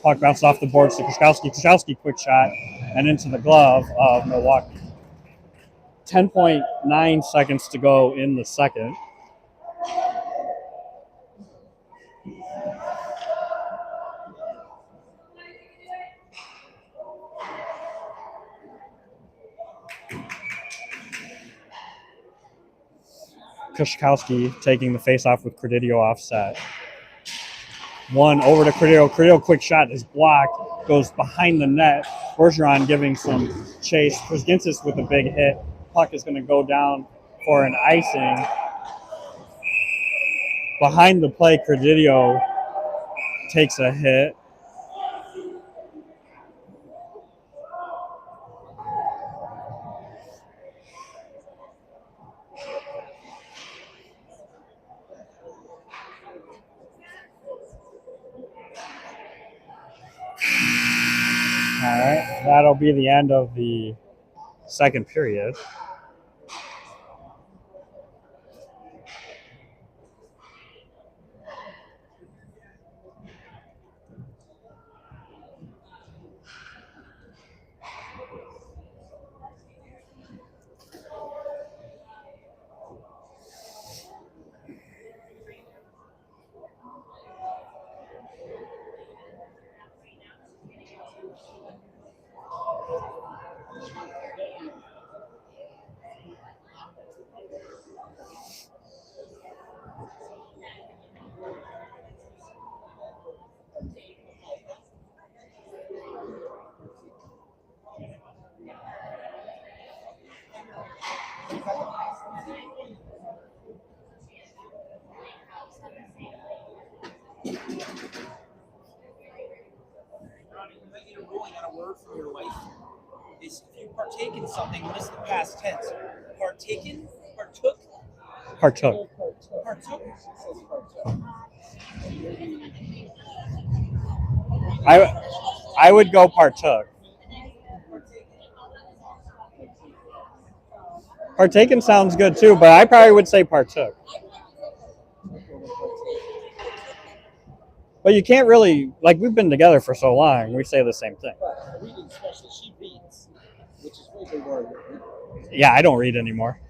Puck bounced off the boards to Kushkowski. Kushkowski quick shot and into the glove of Milwaukee. 10.9 seconds to go in the second. Kushkowski taking the face-off with Credidio offset. One over to Credidio. Credidio quick shot is blocked. Goes behind the net. Bergeron giving some chase. Briskintis with a big hit. Puck is going to go down for an icing. Behind the play, Credidio takes a hit. All right, that'll be the end of the second period. Ronnie, you might need a ruling on a word from your wife. Is if you partake in something, miss the past tense. Partaken, partook, Partook. partook. I would go partook. Partaken sounds good too, but I probably would say partook. But you can't really, like, we've been together for so long, we say the same thing. But reading especially, she reads, which is way more. Yeah, I don't read anymore.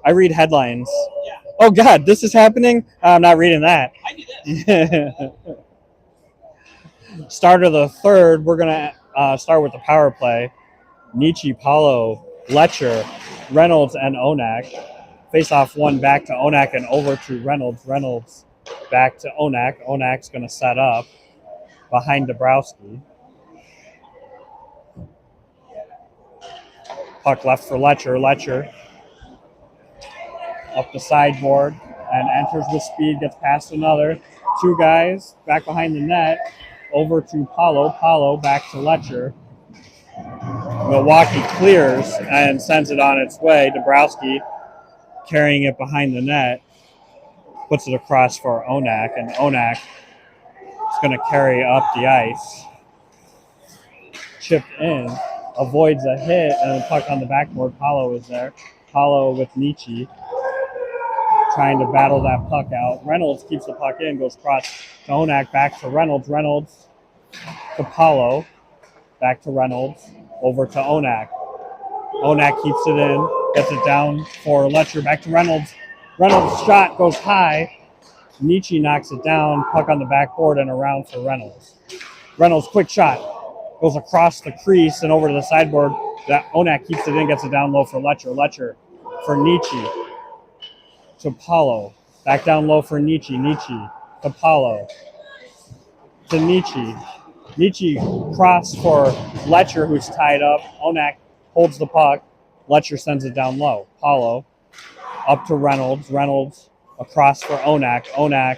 I read headlines. Yeah, Oh God, this is happening? I'm not reading that. I do this. Start of the third, we're going to start with the power play. Nietzsche, Paulo, Letcher, Reynolds, and Onak. Face off one back to Onak and over to Reynolds. Reynolds back to Onak. Onak's going to set up behind Dabrowski. Puck left for Letcher. Letcher up the sideboard and enters with speed, gets past another. Two guys back behind the net. Over to Paulo. Paulo back to Letcher. Milwaukee clears and sends it on its way. Dabrowski carrying it behind the net, puts it across for Onak, and Onak is going to carry up the ice. Chipped in, avoids a hit, and the puck on the backboard. Paulo is there. Paulo with Nietzsche trying to battle that puck out. Reynolds keeps the puck in, goes across to Onak, back to Reynolds. Reynolds to Paulo, back to Reynolds, over to Onak. Onak keeps it in, gets it down for Letcher, back to Reynolds. Reynolds' shot goes high. Nietzsche knocks it down, puck on the backboard and around for Reynolds. Reynolds' quick shot goes across the crease and over to the sideboard. That Onak keeps it in, gets it down low for Letcher. Letcher for Nietzsche to Paulo. Back down low for Nietzsche. Nietzsche to Paulo. To Nietzsche. Nietzsche cross for Letcher, who's tied up. Onak holds the puck. Letcher sends it down low. Paulo up to Reynolds. Reynolds across for Onak. Onak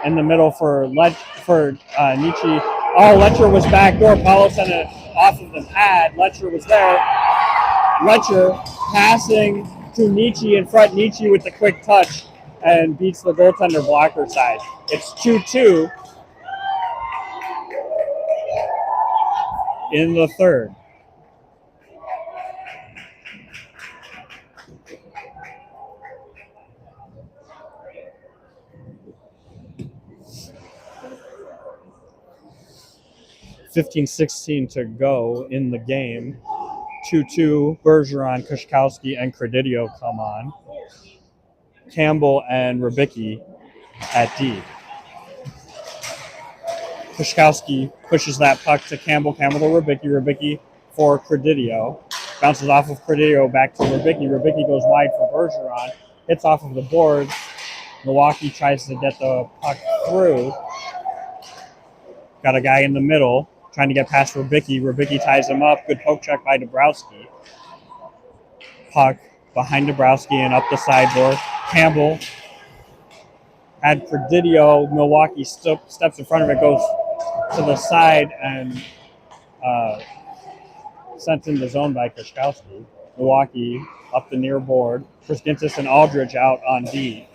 in the middle for Nietzsche. Oh, Letcher was backdoor. Paulo sent it off of the pad. Letcher was there. Letcher passing to Nietzsche in front. Nietzsche with the quick touch and beats the goaltender blocker side. It's 2-2 in the third. $15-16 to go in the game. 2-2, Bergeron, Kushkowski, and Credidio come on. Campbell and Rybicki at D. Kushkowski pushes that puck to Campbell. Campbell to Rybicki. Rybicki for Credidio. Bounces off of Credidio back to Rybicki. Rybicki goes wide for Bergeron. Hits off of the boards. Milwaukee tries to get the puck through. Got a guy in the middle trying to get past Rybicki. Rybicki ties him up. Good poke check by Dabrowski. Puck behind Dabrowski and up the sideboard. Campbell had Presidio. Milwaukee steps in front of it, goes to the side, and sent in the zone by Krzyzkowski. Milwaukee up the near board. Priskintis and Aldridge out on D.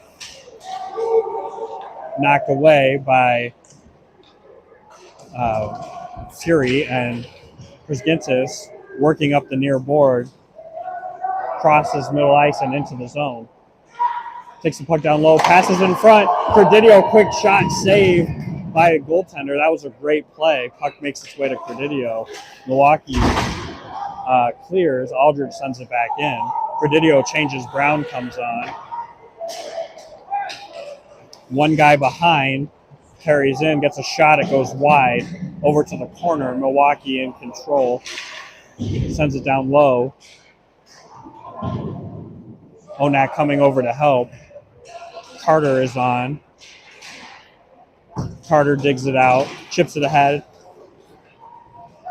Knocked away by Fury, and Priskintis working up the near board, crosses middle ice and into the zone. Takes the puck down low, passes in front. Presidio, quick shot save by a goaltender. That was a great play. Puck makes its way to Presidio. Milwaukee clears. Aldridge sends it back in. Presidio changes. Brown comes on. One guy behind carries in, gets a shot. It goes wide over to the corner. Milwaukee in control. Sends it down low. Onak coming over to help. Carter is on. Carter digs it out, chips it ahead,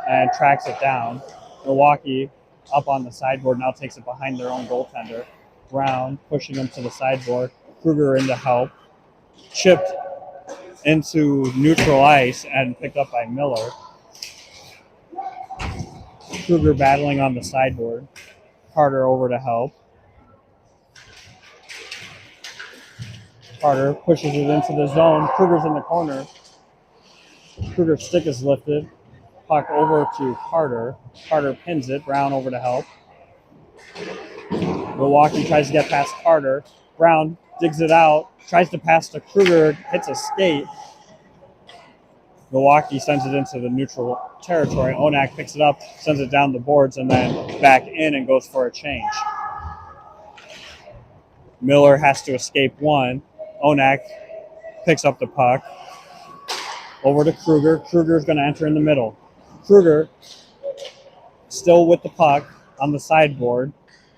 and tracks it down. Milwaukee up on the sideboard now takes it behind their own goaltender. Brown pushing him to the sideboard. Kruger in to help. Chipped into neutral ice and picked up by Miller. Kruger battling on the sideboard. Carter over to help. Carter pushes it into the zone. Kruger's in the corner. Kruger's stick is lifted. Puck over to Carter. Carter pins it. Brown over to help. Milwaukee tries to get past Carter. Brown digs it out. Tries to pass to Kruger. Hits a skate. Milwaukee sends it into the neutral territory. Onak picks it up, sends it down the boards, and then back in and goes for a change. Miller has to escape one. Onak picks up the puck. Over to Kruger. Kruger's going to enter in the middle. Kruger, still with the puck on the sideboard,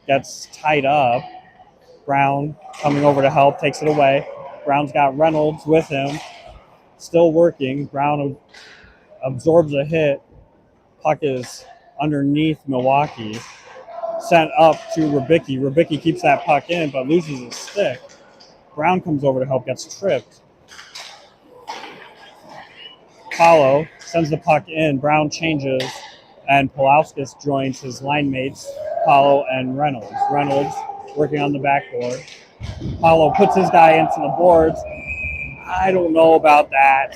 gets tied up. Brown coming over to help, takes it away. Brown's got Reynolds with him, still working. Brown absorbs a hit. Puck is underneath Milwaukee. Sent up to Rybicki. Rybicki keeps that puck in, but loses his stick. Brown comes over to help, gets tripped. Paulo sends the puck in. Brown changes, and Pulauskas joins his line mates, Paulo and Reynolds. Reynolds working on the backboard. Paulo puts his guy into the boards. I don't know about that.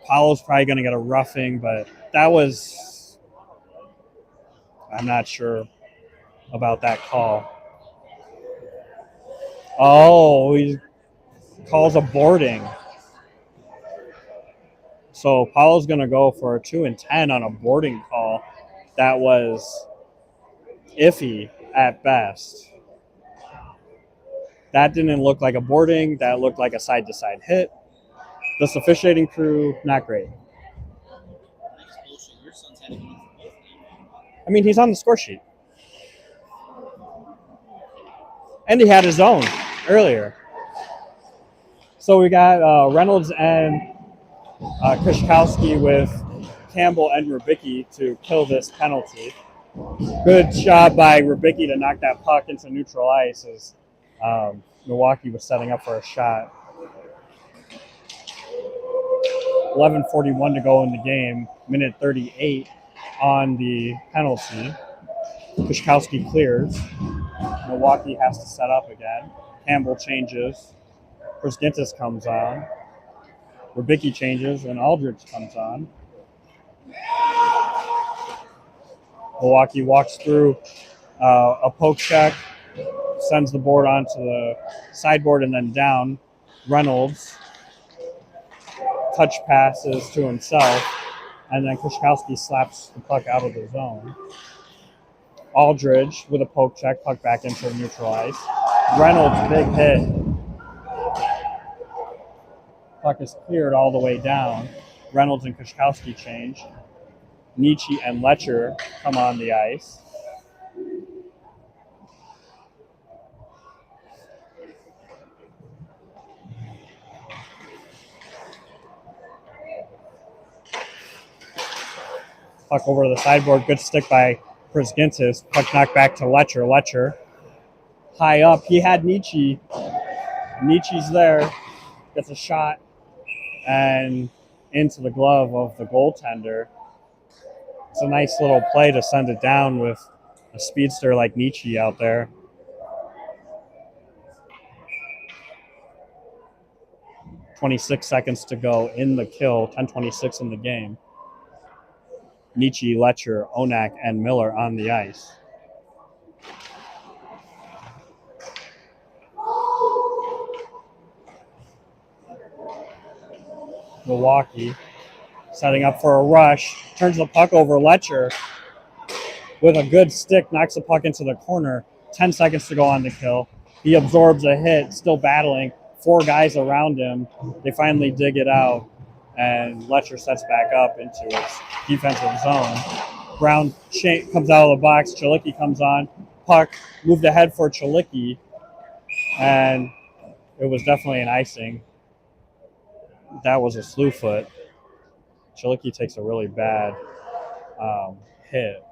Paulo's probably going to get a roughing, but that was... I'm not sure about that call. Oh, he calls a boarding. So Paulo's going to go for a 2 and 10 on a boarding call. That was iffy at best. That didn't look like a boarding. That looked like a side-to-side hit. The officiating crew, not great. I mean, he's on the score sheet. And he had his own earlier. So we got Reynolds and Krzyzkowski with Campbell and Rybicki to kill this penalty. Good job by Rybicki to knock that puck into neutral ice as Milwaukee was setting up for a shot. 11:41 to go in the game, minute 38 on the penalty. Krzyzkowski clears. Milwaukee has to set up again. Campbell changes. Priskintis comes on. Rybicki changes, and Aldridge comes on. Milwaukee walks through a poke check, sends the board onto the sideboard and then down. Reynolds touch passes to himself, and then Krzyzkowski slaps the puck out of the zone. Aldridge with a poke check, puck back into the neutral ice. Reynolds, big hit. Puck is cleared all the way down. Reynolds and Krzyzkowski change. Nietzsche and Letcher come on the ice. Puck over to the sideboard. Good stick by Prisgintis. Puck knocked back to Letcher. Letcher high up. He had Nietzsche. Nietzsche's there. Gets a shot and into the glove of the goaltender. It's a nice little play to send it down with a speedster like Nietzsche out there. .26 seconds to go in the kill. 10:26 in the game. Nietzsche, Letcher, Onak, and Miller on the ice. Milwaukee setting up for a rush. Turns the puck over. Letcher with a good stick knocks the puck into the corner. 10 seconds to go on the kill. He absorbs a hit, still battling. 4 guys around him. They finally dig it out, and Letcher sets back up into its defensive zone. Brown comes out of the box. Chalicki comes on. Puck moved ahead for Chalicki, and it was definitely an icing. That was a slew foot. Chalicki takes a really bad hit.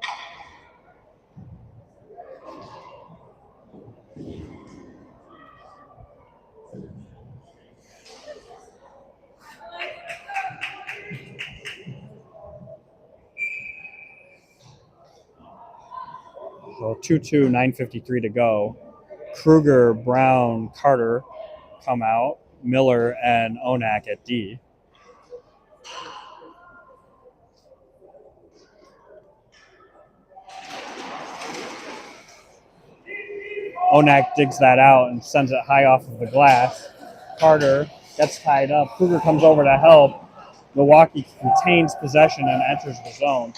So 2-2, 9:53 to go. Kruger, Brown, Carter come out. Miller and Onak at D. Onak digs that out and sends it high off of the glass. Carter gets tied up. Kruger comes over to help. Milwaukee contains possession and enters the zone.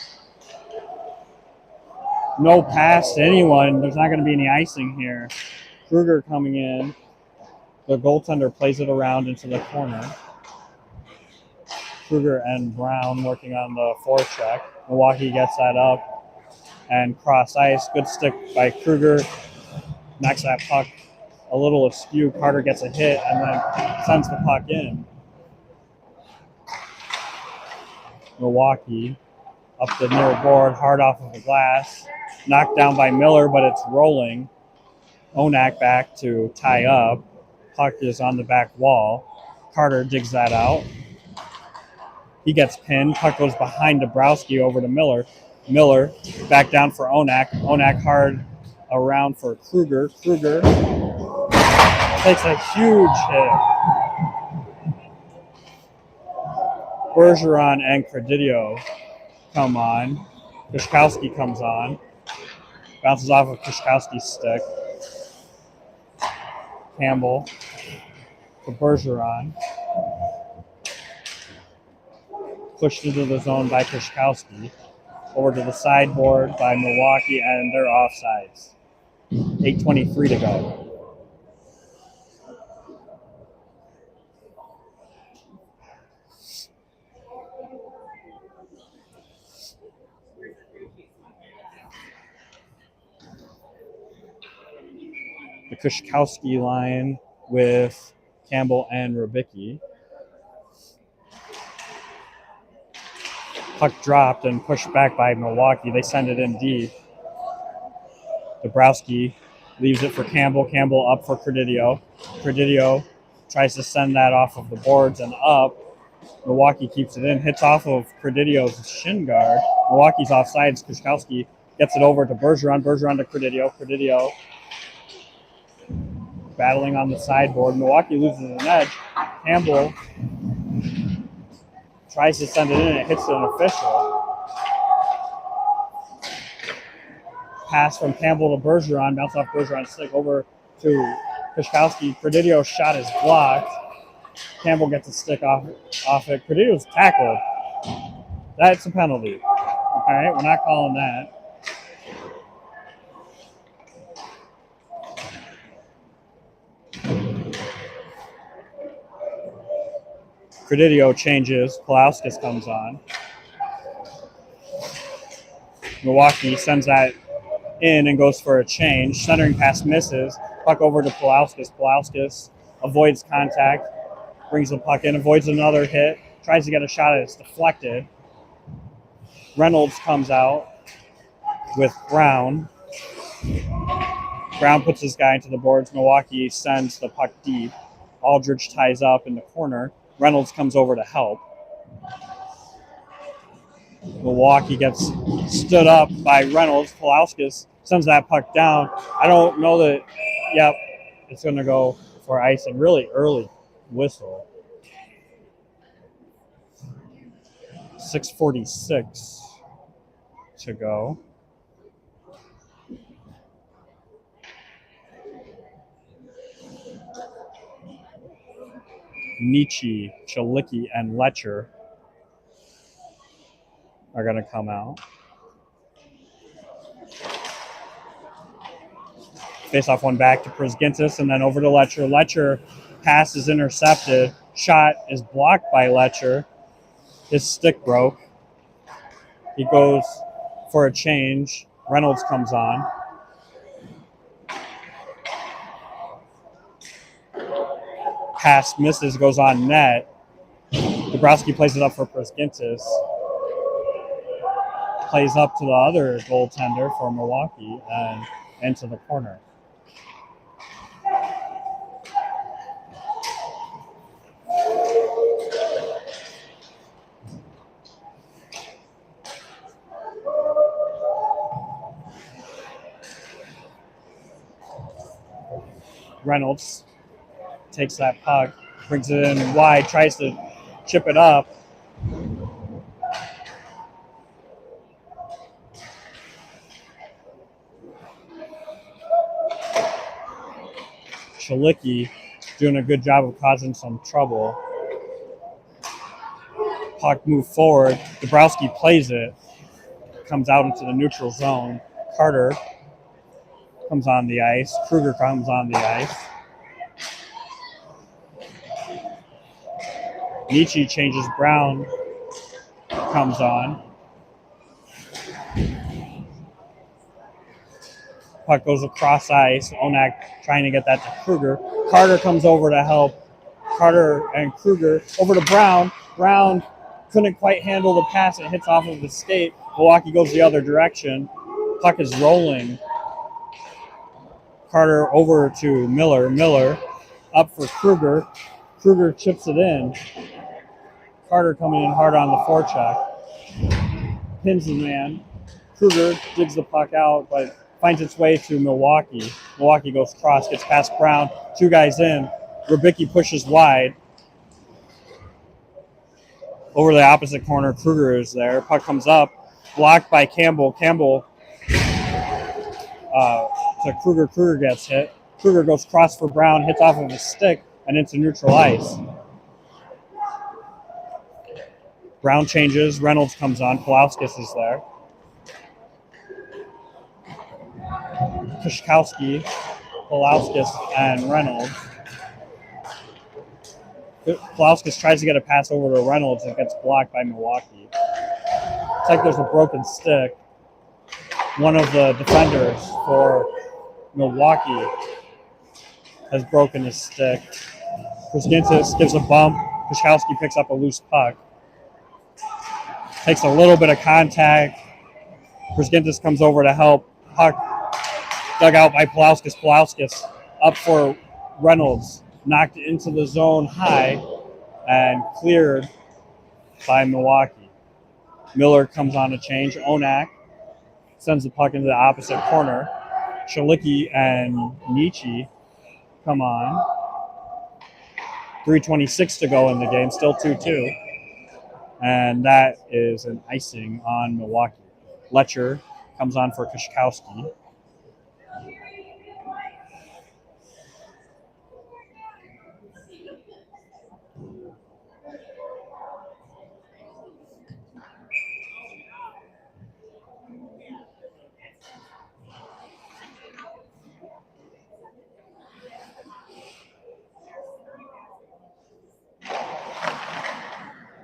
No pass to anyone. There's not going to be any icing here. Kruger coming in. The goaltender plays it around into the corner. Kruger and Brown working on the forecheck. Milwaukee gets that up and cross ice. Good stick by Kruger. Knocks that puck a little askew. Carter gets a hit and then sends the puck in. Milwaukee up the near board, hard off of the glass. Knocked down by Miller, but it's rolling. Onak back to tie up. Puck is on the back wall. Carter digs that out. He gets pinned. Puck goes behind Dabrowski over to Miller. Miller back down for Onak. Onak hard around for Kruger. Kruger takes a huge hit. Bergeron and Credidio come on. Kushkowski comes on. Bounces off of Kushkowski's stick. Campbell to Bergeron. Pushed into the zone by Kushkowski. Over to the sideboard by Milwaukee, and they're offsides. 8:23 to go. The Kushkowski line with Campbell and Rubicki. Puck dropped and pushed back by Milwaukee. They send it in deep. Dabrowski leaves it for Campbell. Campbell up for Credidio. Credidio tries to send that off of the boards and up. Milwaukee keeps it in. Hits off of Credidio's shin guard. Milwaukee's offsides. Kushkowski gets it over to Bergeron. Bergeron to Credidio. Credidio battling on the sideboard. Milwaukee loses an edge. Campbell tries to send it in. It hits an official. Pass from Campbell to Bergeron. Bounce off Bergeron's stick over to Kushkowski. Credidio's shot is blocked. Campbell gets a stick off it. Credidio's tackled. That's a penalty. All right, we're not calling that. Credidio changes. Palauskas comes on. Milwaukee sends that in and goes for a change. Centering pass misses. Puck over to Palauskas. Palauskas avoids contact. Brings the puck in. Avoids another hit. Tries to get a shot at it. It's deflected. Reynolds comes out. with Brown. Brown puts his guy into the boards. Milwaukee sends the puck deep. Aldridge ties up in the corner. Reynolds comes over to help. Milwaukee gets stood up by Reynolds. Pulauskas sends that puck down. I don't know that. Yep, it's going to go for icing. Really early whistle. 6:46 to go. Nietzsche, Chalicki, and Letcher are going to come out. Face off one back to Prisgintis and then over to Letcher. Letcher pass is intercepted. Shot is blocked by Letcher. His stick broke. He goes for a change. Reynolds comes on. Pass misses, goes on net. Dabrowski plays it up for Prisgintis. Plays up to the other goaltender for Milwaukee and into the corner. Reynolds takes that puck, brings it in wide, tries to chip it up. Chalicki doing a good job of causing some trouble. Puck moved forward. Dabrowski plays it. Comes out into the neutral zone. Carter comes on the ice. Kruger comes on the ice. Nietzsche changes. Brown comes on. Puck goes across ice. Onak trying to get that to Kruger. Carter comes over to help. Carter and Kruger over to Brown. Brown couldn't quite handle the pass. It hits off of the skate. Milwaukee goes the other direction. Puck is rolling. Carter over to Miller. Miller up for Kruger. Kruger chips it in. Carter coming in hard on the forecheck. Pins the man. Kruger digs the puck out, but finds its way to Milwaukee. Milwaukee goes cross, gets past Brown. Two guys in. Rubicki pushes wide. Over the opposite corner, Kruger is there. Puck comes up. Blocked by Campbell. Campbell to Kruger. Kruger gets hit. Kruger goes cross for Brown, hits off of his stick, and into neutral ice. Brown changes. Reynolds comes on. Pulauskas is there. Kishkowski, Pulauskas, and Reynolds. Pulauskas tries to get a pass over to Reynolds and gets blocked by Milwaukee. It's like there's a broken stick. One of the defenders for Milwaukee has broken his stick. Prisgintis gives a bump. Kishkowski picks up a loose puck. Takes a little bit of contact. Prisgintis comes over to help. Puck dug out by Pulauskas. Pulauskas up for Reynolds. Knocked into the zone high and cleared by Milwaukee. Miller comes on to change. Onak sends the puck into the opposite corner. Chalicki and Nietzsche come on. 3:26 to go in the game, still 2-2. And that is an icing on Milwaukee. Letcher comes on for Kishkowski.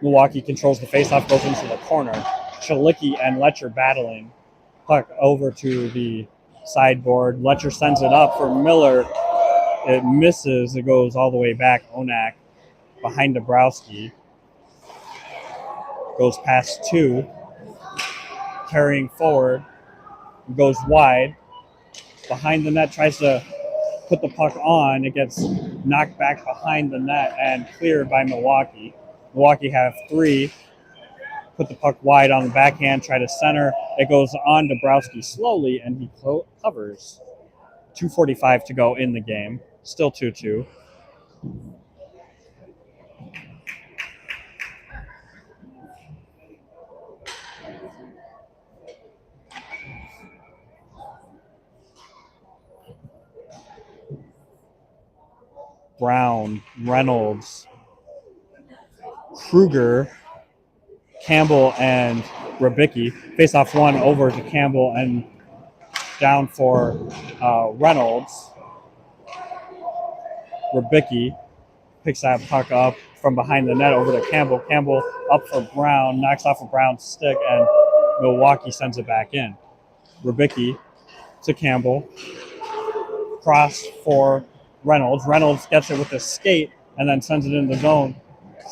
Milwaukee controls the faceoff, goes into the corner. Chalicki and Letcher battling. Puck over to the sideboard. Letcher sends it up for Miller. It misses. It goes all the way back. Onak behind Dabrowski. Goes past two. Carrying forward. goes wide. Behind the net, tries to put the puck on. It gets knocked back behind the net and cleared by Milwaukee. Milwaukee have 3. Put the puck wide on the backhand, try to center. It goes on Dabrowski slowly, and he covers. 2:45 to go in the game. Still 2-2. Brown, Reynolds, Kruger, Campbell, and Ribicki. Face off one over to Campbell and down for Reynolds. Ribicki picks that puck up from behind the net over to Campbell. Campbell up for Brown, knocks off of Brown's stick, and Milwaukee sends it back in. Ribicki to Campbell. Cross for Reynolds. Reynolds gets it with a skate and then sends it in the zone.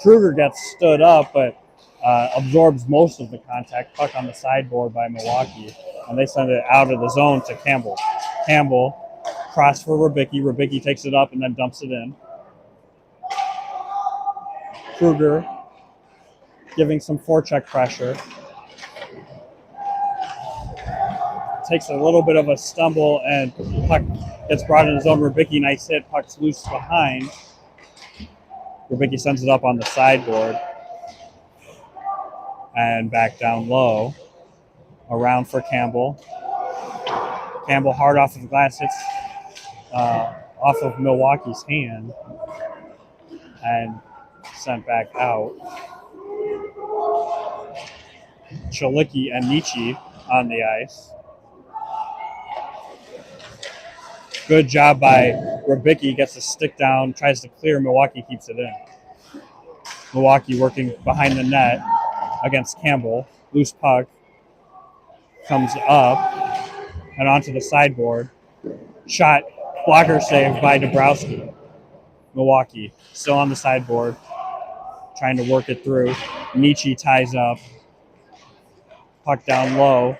Kruger gets stood up, but absorbs most of the contact. Puck on the sideboard by Milwaukee, and they send it out of the zone to Campbell. Campbell, cross for Ribicki. Ribicki takes it up and then dumps it in. Kruger giving some forecheck pressure. Takes a little bit of a stumble, and puck gets brought in his own. Ribicki, nice hit. Puck's loose behind. Ribicki sends it up on the sideboard. And back down low. Around for Campbell. Campbell hard off of the glass, hits off of Milwaukee's hand. And sent back out. Chalicki and Nietzsche on the ice. Good job by Ribicki. Gets a stick down, tries to clear. Milwaukee keeps it in. Milwaukee working behind the net against Campbell. Loose puck comes up and onto the sideboard. Shot, blocker save by Dabrowski. Milwaukee still on the sideboard, trying to work it through. Nietzsche ties up. Puck down low.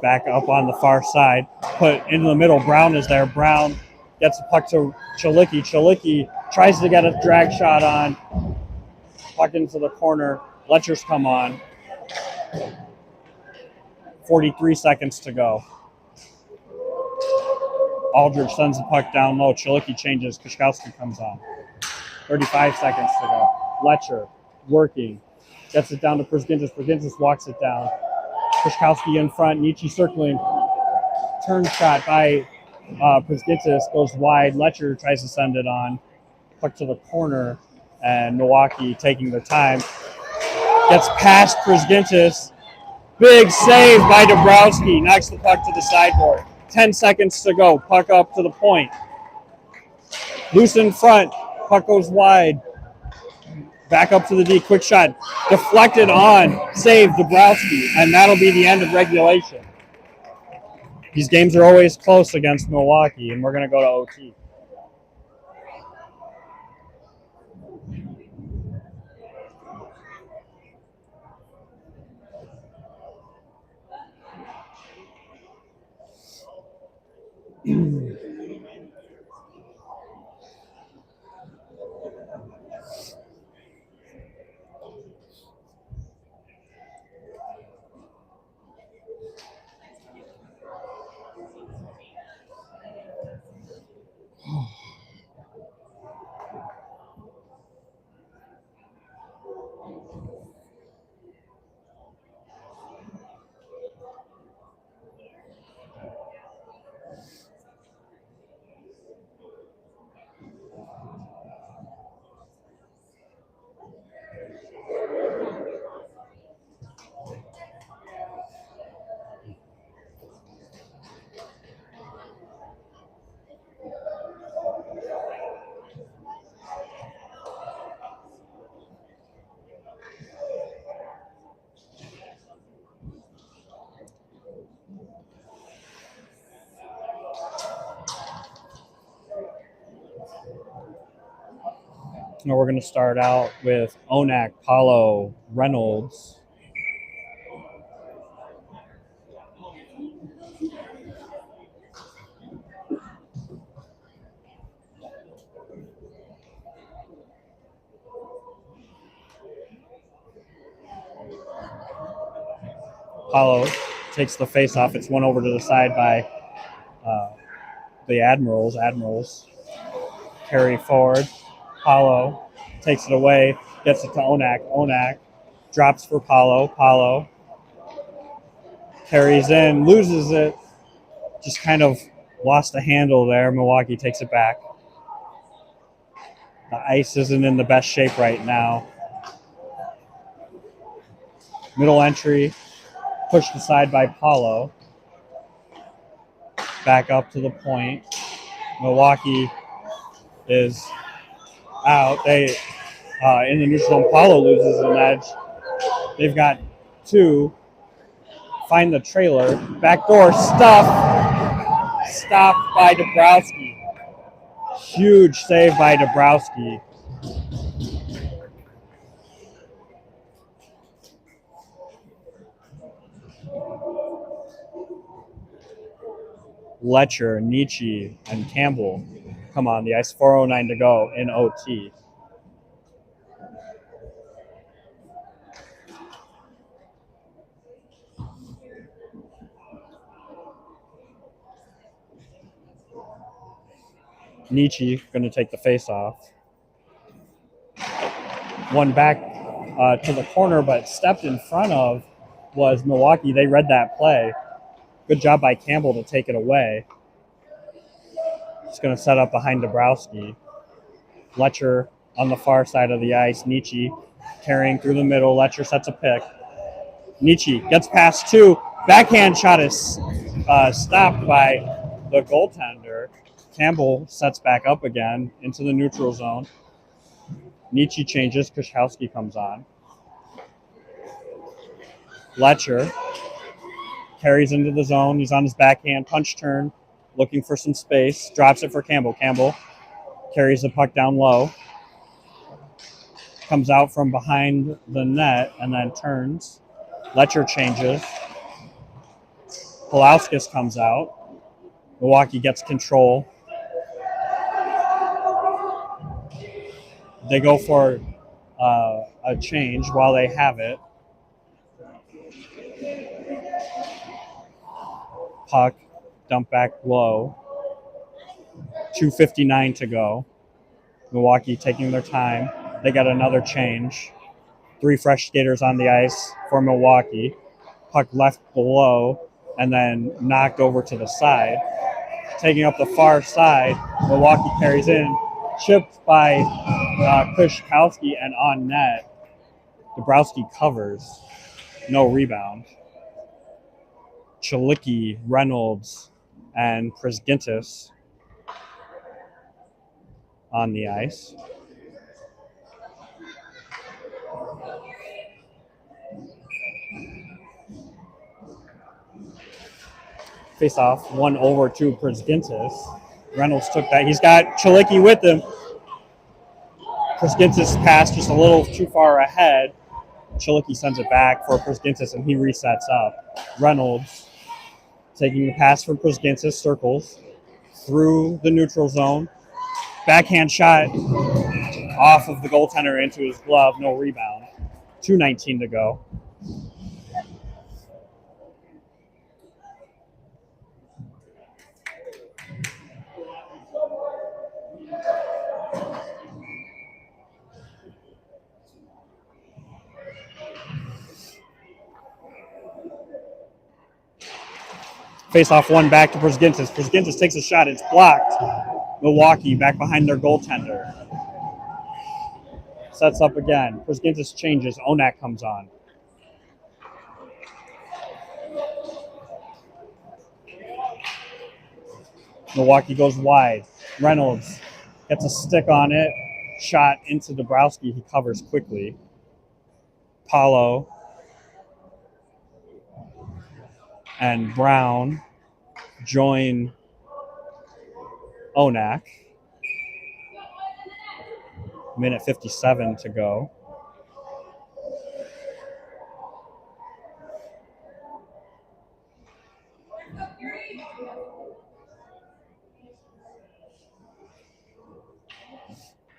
Back up on the far side. Put into the middle. Brown is there. Brown gets the puck to Chalicki. Chalicki tries to get a drag shot on. Puck into the corner. Letchers come on. 43 seconds to go. Aldridge sends the puck down low. Chalicki changes. Koszkowski comes on. 35 seconds to go. Letcher working. Gets it down to Przgintis. Przgintis walks it down. Koszkowski in front. Nietzsche circling. Turn shot by Przgintis. Goes wide. Letcher tries to send it on. Puck to the corner. And Milwaukee taking their time. Gets past Przgintis. Big save by Dabrowski. Knocks the puck to the sideboard. 10 seconds to go. Puck up to the point. Loose in front. Puck goes wide. Back up to the D. Quick shot. Deflected on. Save Dabrowski. And that'll be the end of regulation. These games are always close against Milwaukee, and we're going to go to OT. Now we're going to start out with Onak, Paulo, Reynolds. Paulo takes the face off. It's won over to the side by the Admirals. Admirals carry forward. Paulo takes it away, gets it to Onak. Onak drops for Paulo. Paulo carries in, loses it, just kind of lost the handle there. Milwaukee takes it back. The ice isn't in the best shape right now. Middle entry, pushed aside by Paulo. Back up to the point. Milwaukee is out. They in the neutral zone. Paulo loses an edge. They've got two. Find the trailer. Backdoor stuff. Stopped by Dabrowski. Huge save by Dabrowski. Letcher, Nietzsche, and Campbell come on the ice. 4:09 to go in OT. Nietzsche going to take the face off. One back to the corner, but stepped in front of was Milwaukee. They read that play. Good job by Campbell to take it away. He's going to set up behind Dabrowski. Letcher on the far side of the ice. Nietzsche carrying through the middle. Letcher sets a pick. Nietzsche gets past two. Backhand shot is stopped by the goaltender. Campbell sets back up again into the neutral zone. Nietzsche changes. Krzyzewski comes on. Letcher carries into the zone. He's on his backhand punch turn, looking for some space. Drops it for Campbell. Campbell carries the puck down low. Comes out from behind the net and then turns. Letcher changes. Pulauskas comes out. Milwaukee gets control. They go for a change while they have it. Puck, dump back low. 2:59 to go. Milwaukee taking their time. They got another change. 3 fresh skaters on the ice for Milwaukee. Puck left below and then knocked over to the side. Taking up the far side, Milwaukee carries in. Chipped by Krzyzewski and on net. Dabrowski covers. No rebound. Chalicki, Reynolds, and Prisgintis on the ice. Face off, 1 over to Prisgintis. Reynolds took that. He's got Chalicki with him. Prisgintis passed just a little too far ahead. Chalicki sends it back for Prisgintis, and he resets up. Reynolds taking the pass from Prisgintis, circles through the neutral zone. Backhand shot off of the goaltender into his glove, no rebound. 2:19 to go. Face off one back to Prisgintis. Prisgintis takes a shot. It's blocked. Milwaukee back behind their goaltender. Sets up again. Prisgintis changes. Onak comes on. Milwaukee goes wide. Reynolds gets a stick on it. Shot into Dabrowski. He covers quickly. Paulo and Brown join Onak. Minute 57 to go.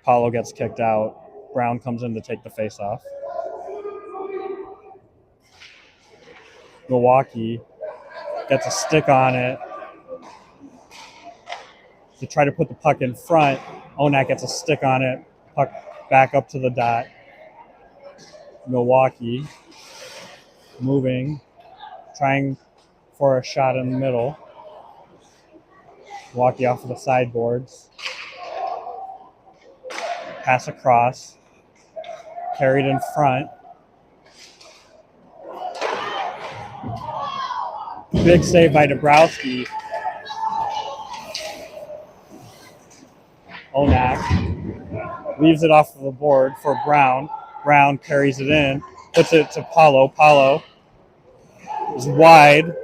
Paulo gets kicked out. Brown comes in to take the face off. Milwaukee gets a stick on it to try to put the puck in front. Onak gets a stick on it. Puck back up to the dot. Milwaukee moving, trying for a shot in the middle. Milwaukee off of the sideboards. Pass across. Carried in front. Big save by Dabrowski. Onak leaves it off of the board for Brown. Brown carries it in, puts it to Paulo. Paulo is wide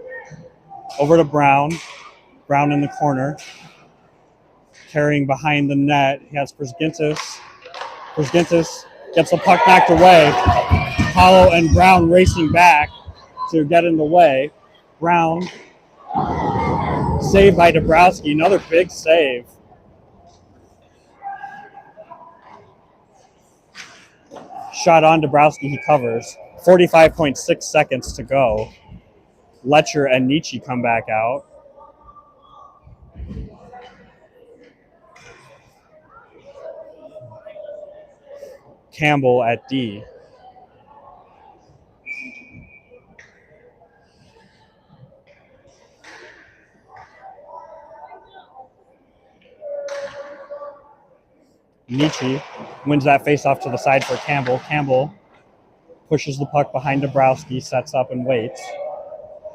over to Brown. Brown in the corner. Carrying behind the net. He has Brzgintis. Brzgintis gets the puck knocked away. Paulo and Brown racing back to get in the way. Brown saved by Dabrowski. Another big save. Shot on Dabrowski, he covers. 45.6 seconds to go. Letcher and Nietzsche come back out. Campbell at D. Nietzsche wins that faceoff to the side for Campbell. Campbell pushes the puck behind Dabrowski, sets up and waits.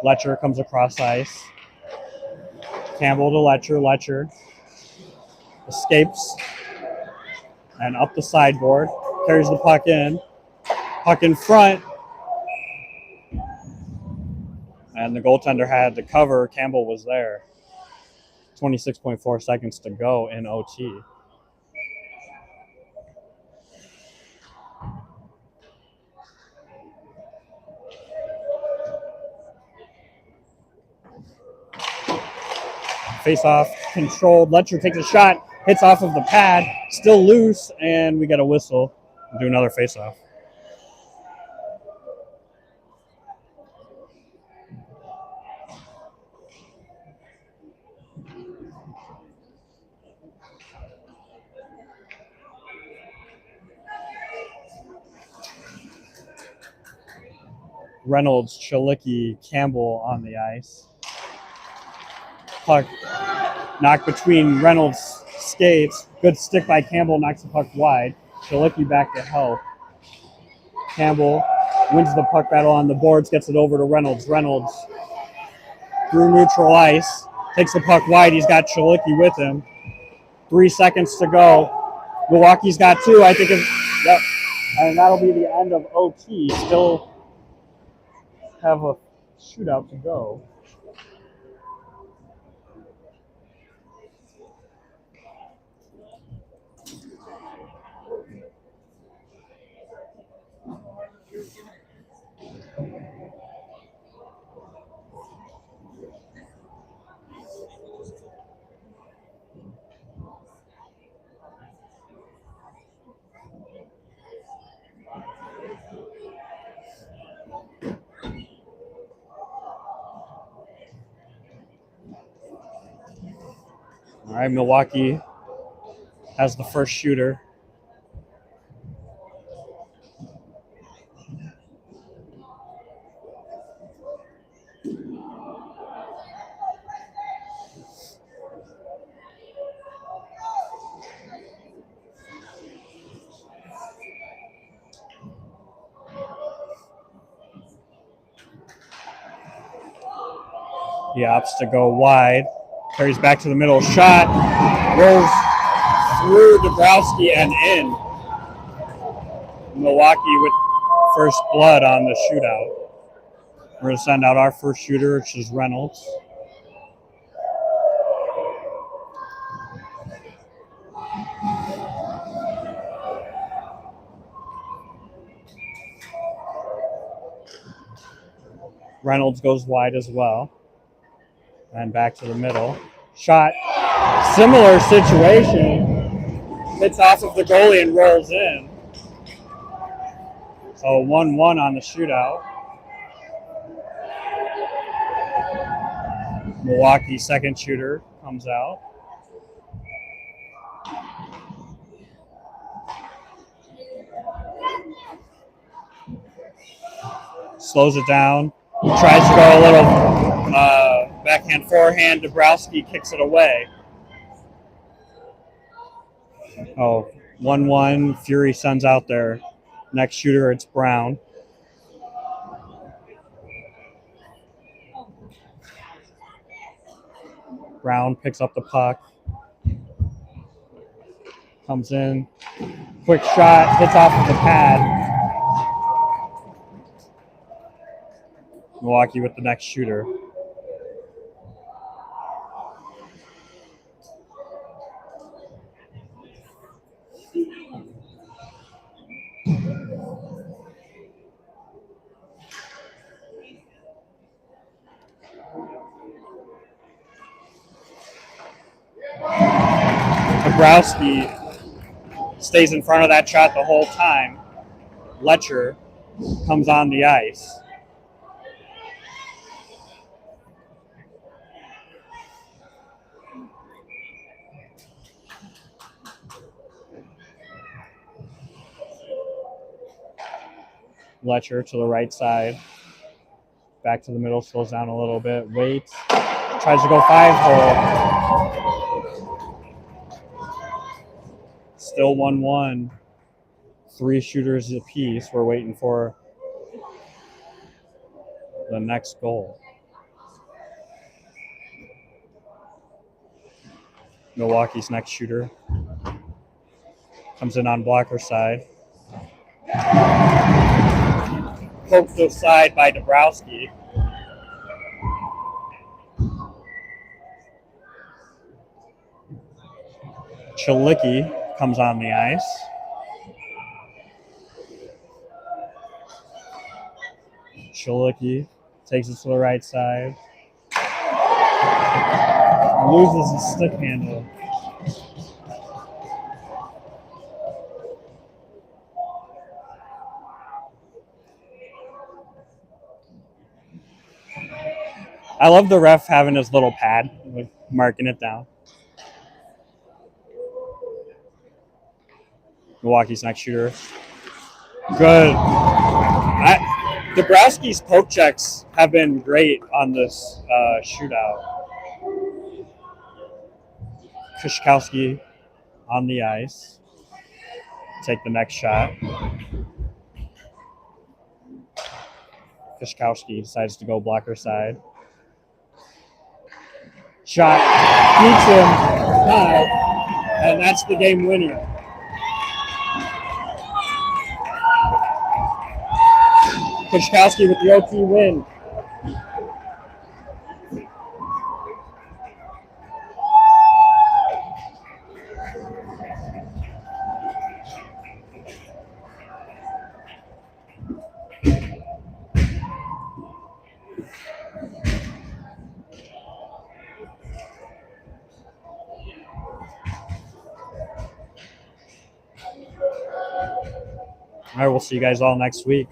Letcher comes across ice. Campbell to Letcher. Letcher escapes and up the sideboard. Carries the puck in. Puck in front. And the goaltender had to cover. Campbell was there. 26.4 seconds to go in OT. Face-off controlled. Letcher takes a shot, hits off of the pad, still loose, and we get a whistle. We'll do another face-off. Reynolds, Chalicki, Campbell on the ice. Puck knocked between Reynolds' skates. Good stick by Campbell, knocks the puck wide. Chalicki back to help. Campbell wins the puck battle on the boards, gets it over to Reynolds. Reynolds through neutral ice, takes the puck wide. He's got Chalicki with him. 3 seconds to go. Milwaukee's got two. I think yep. And that'll be the end of OT. Still have a shootout to go. All right, Milwaukee has the first shooter. He opts to go wide. Carries back to the middle. Shot. Rolls through Dabrowski and in. Milwaukee with first blood on the shootout. We're going to send out our first shooter, which is Reynolds. Reynolds goes wide as well. And back to the middle. Shot. Similar situation. Hits off of the goalie and rolls in. So 1-1 on the shootout. Milwaukee second shooter comes out. Slows it down. Tries to go a little backhand forehand. Dabrowski kicks it away. Oh, 1-1. Fury sends out their next shooter. It's Brown. Brown picks up the puck. Comes in. Quick shot. Hits off of the pad. Milwaukee with the next shooter. Dabrowski stays in front of that shot the whole time. Letcher comes on the ice. Letcher to the right side. Back to the middle, slows down a little bit. Waits. Tries to go 5-hole. Still 1-1. 3 shooters apiece. We're waiting for the next goal. Milwaukee's next shooter comes in on blocker side. Poked aside by Dabrowski. Chalicki comes on the ice. Chalicki takes it to the right side. Loses his stick handle. I love the ref having his little pad, like marking it down. Milwaukee's next shooter. Good. Dabrowski's poke checks have been great on this shootout. Kishkowski on the ice. Take the next shot. Kishkowski decides to go blocker side. Shot beats him high, and that's the game winner. Kishkowski with the OT win. All right, we'll see you guys all next week.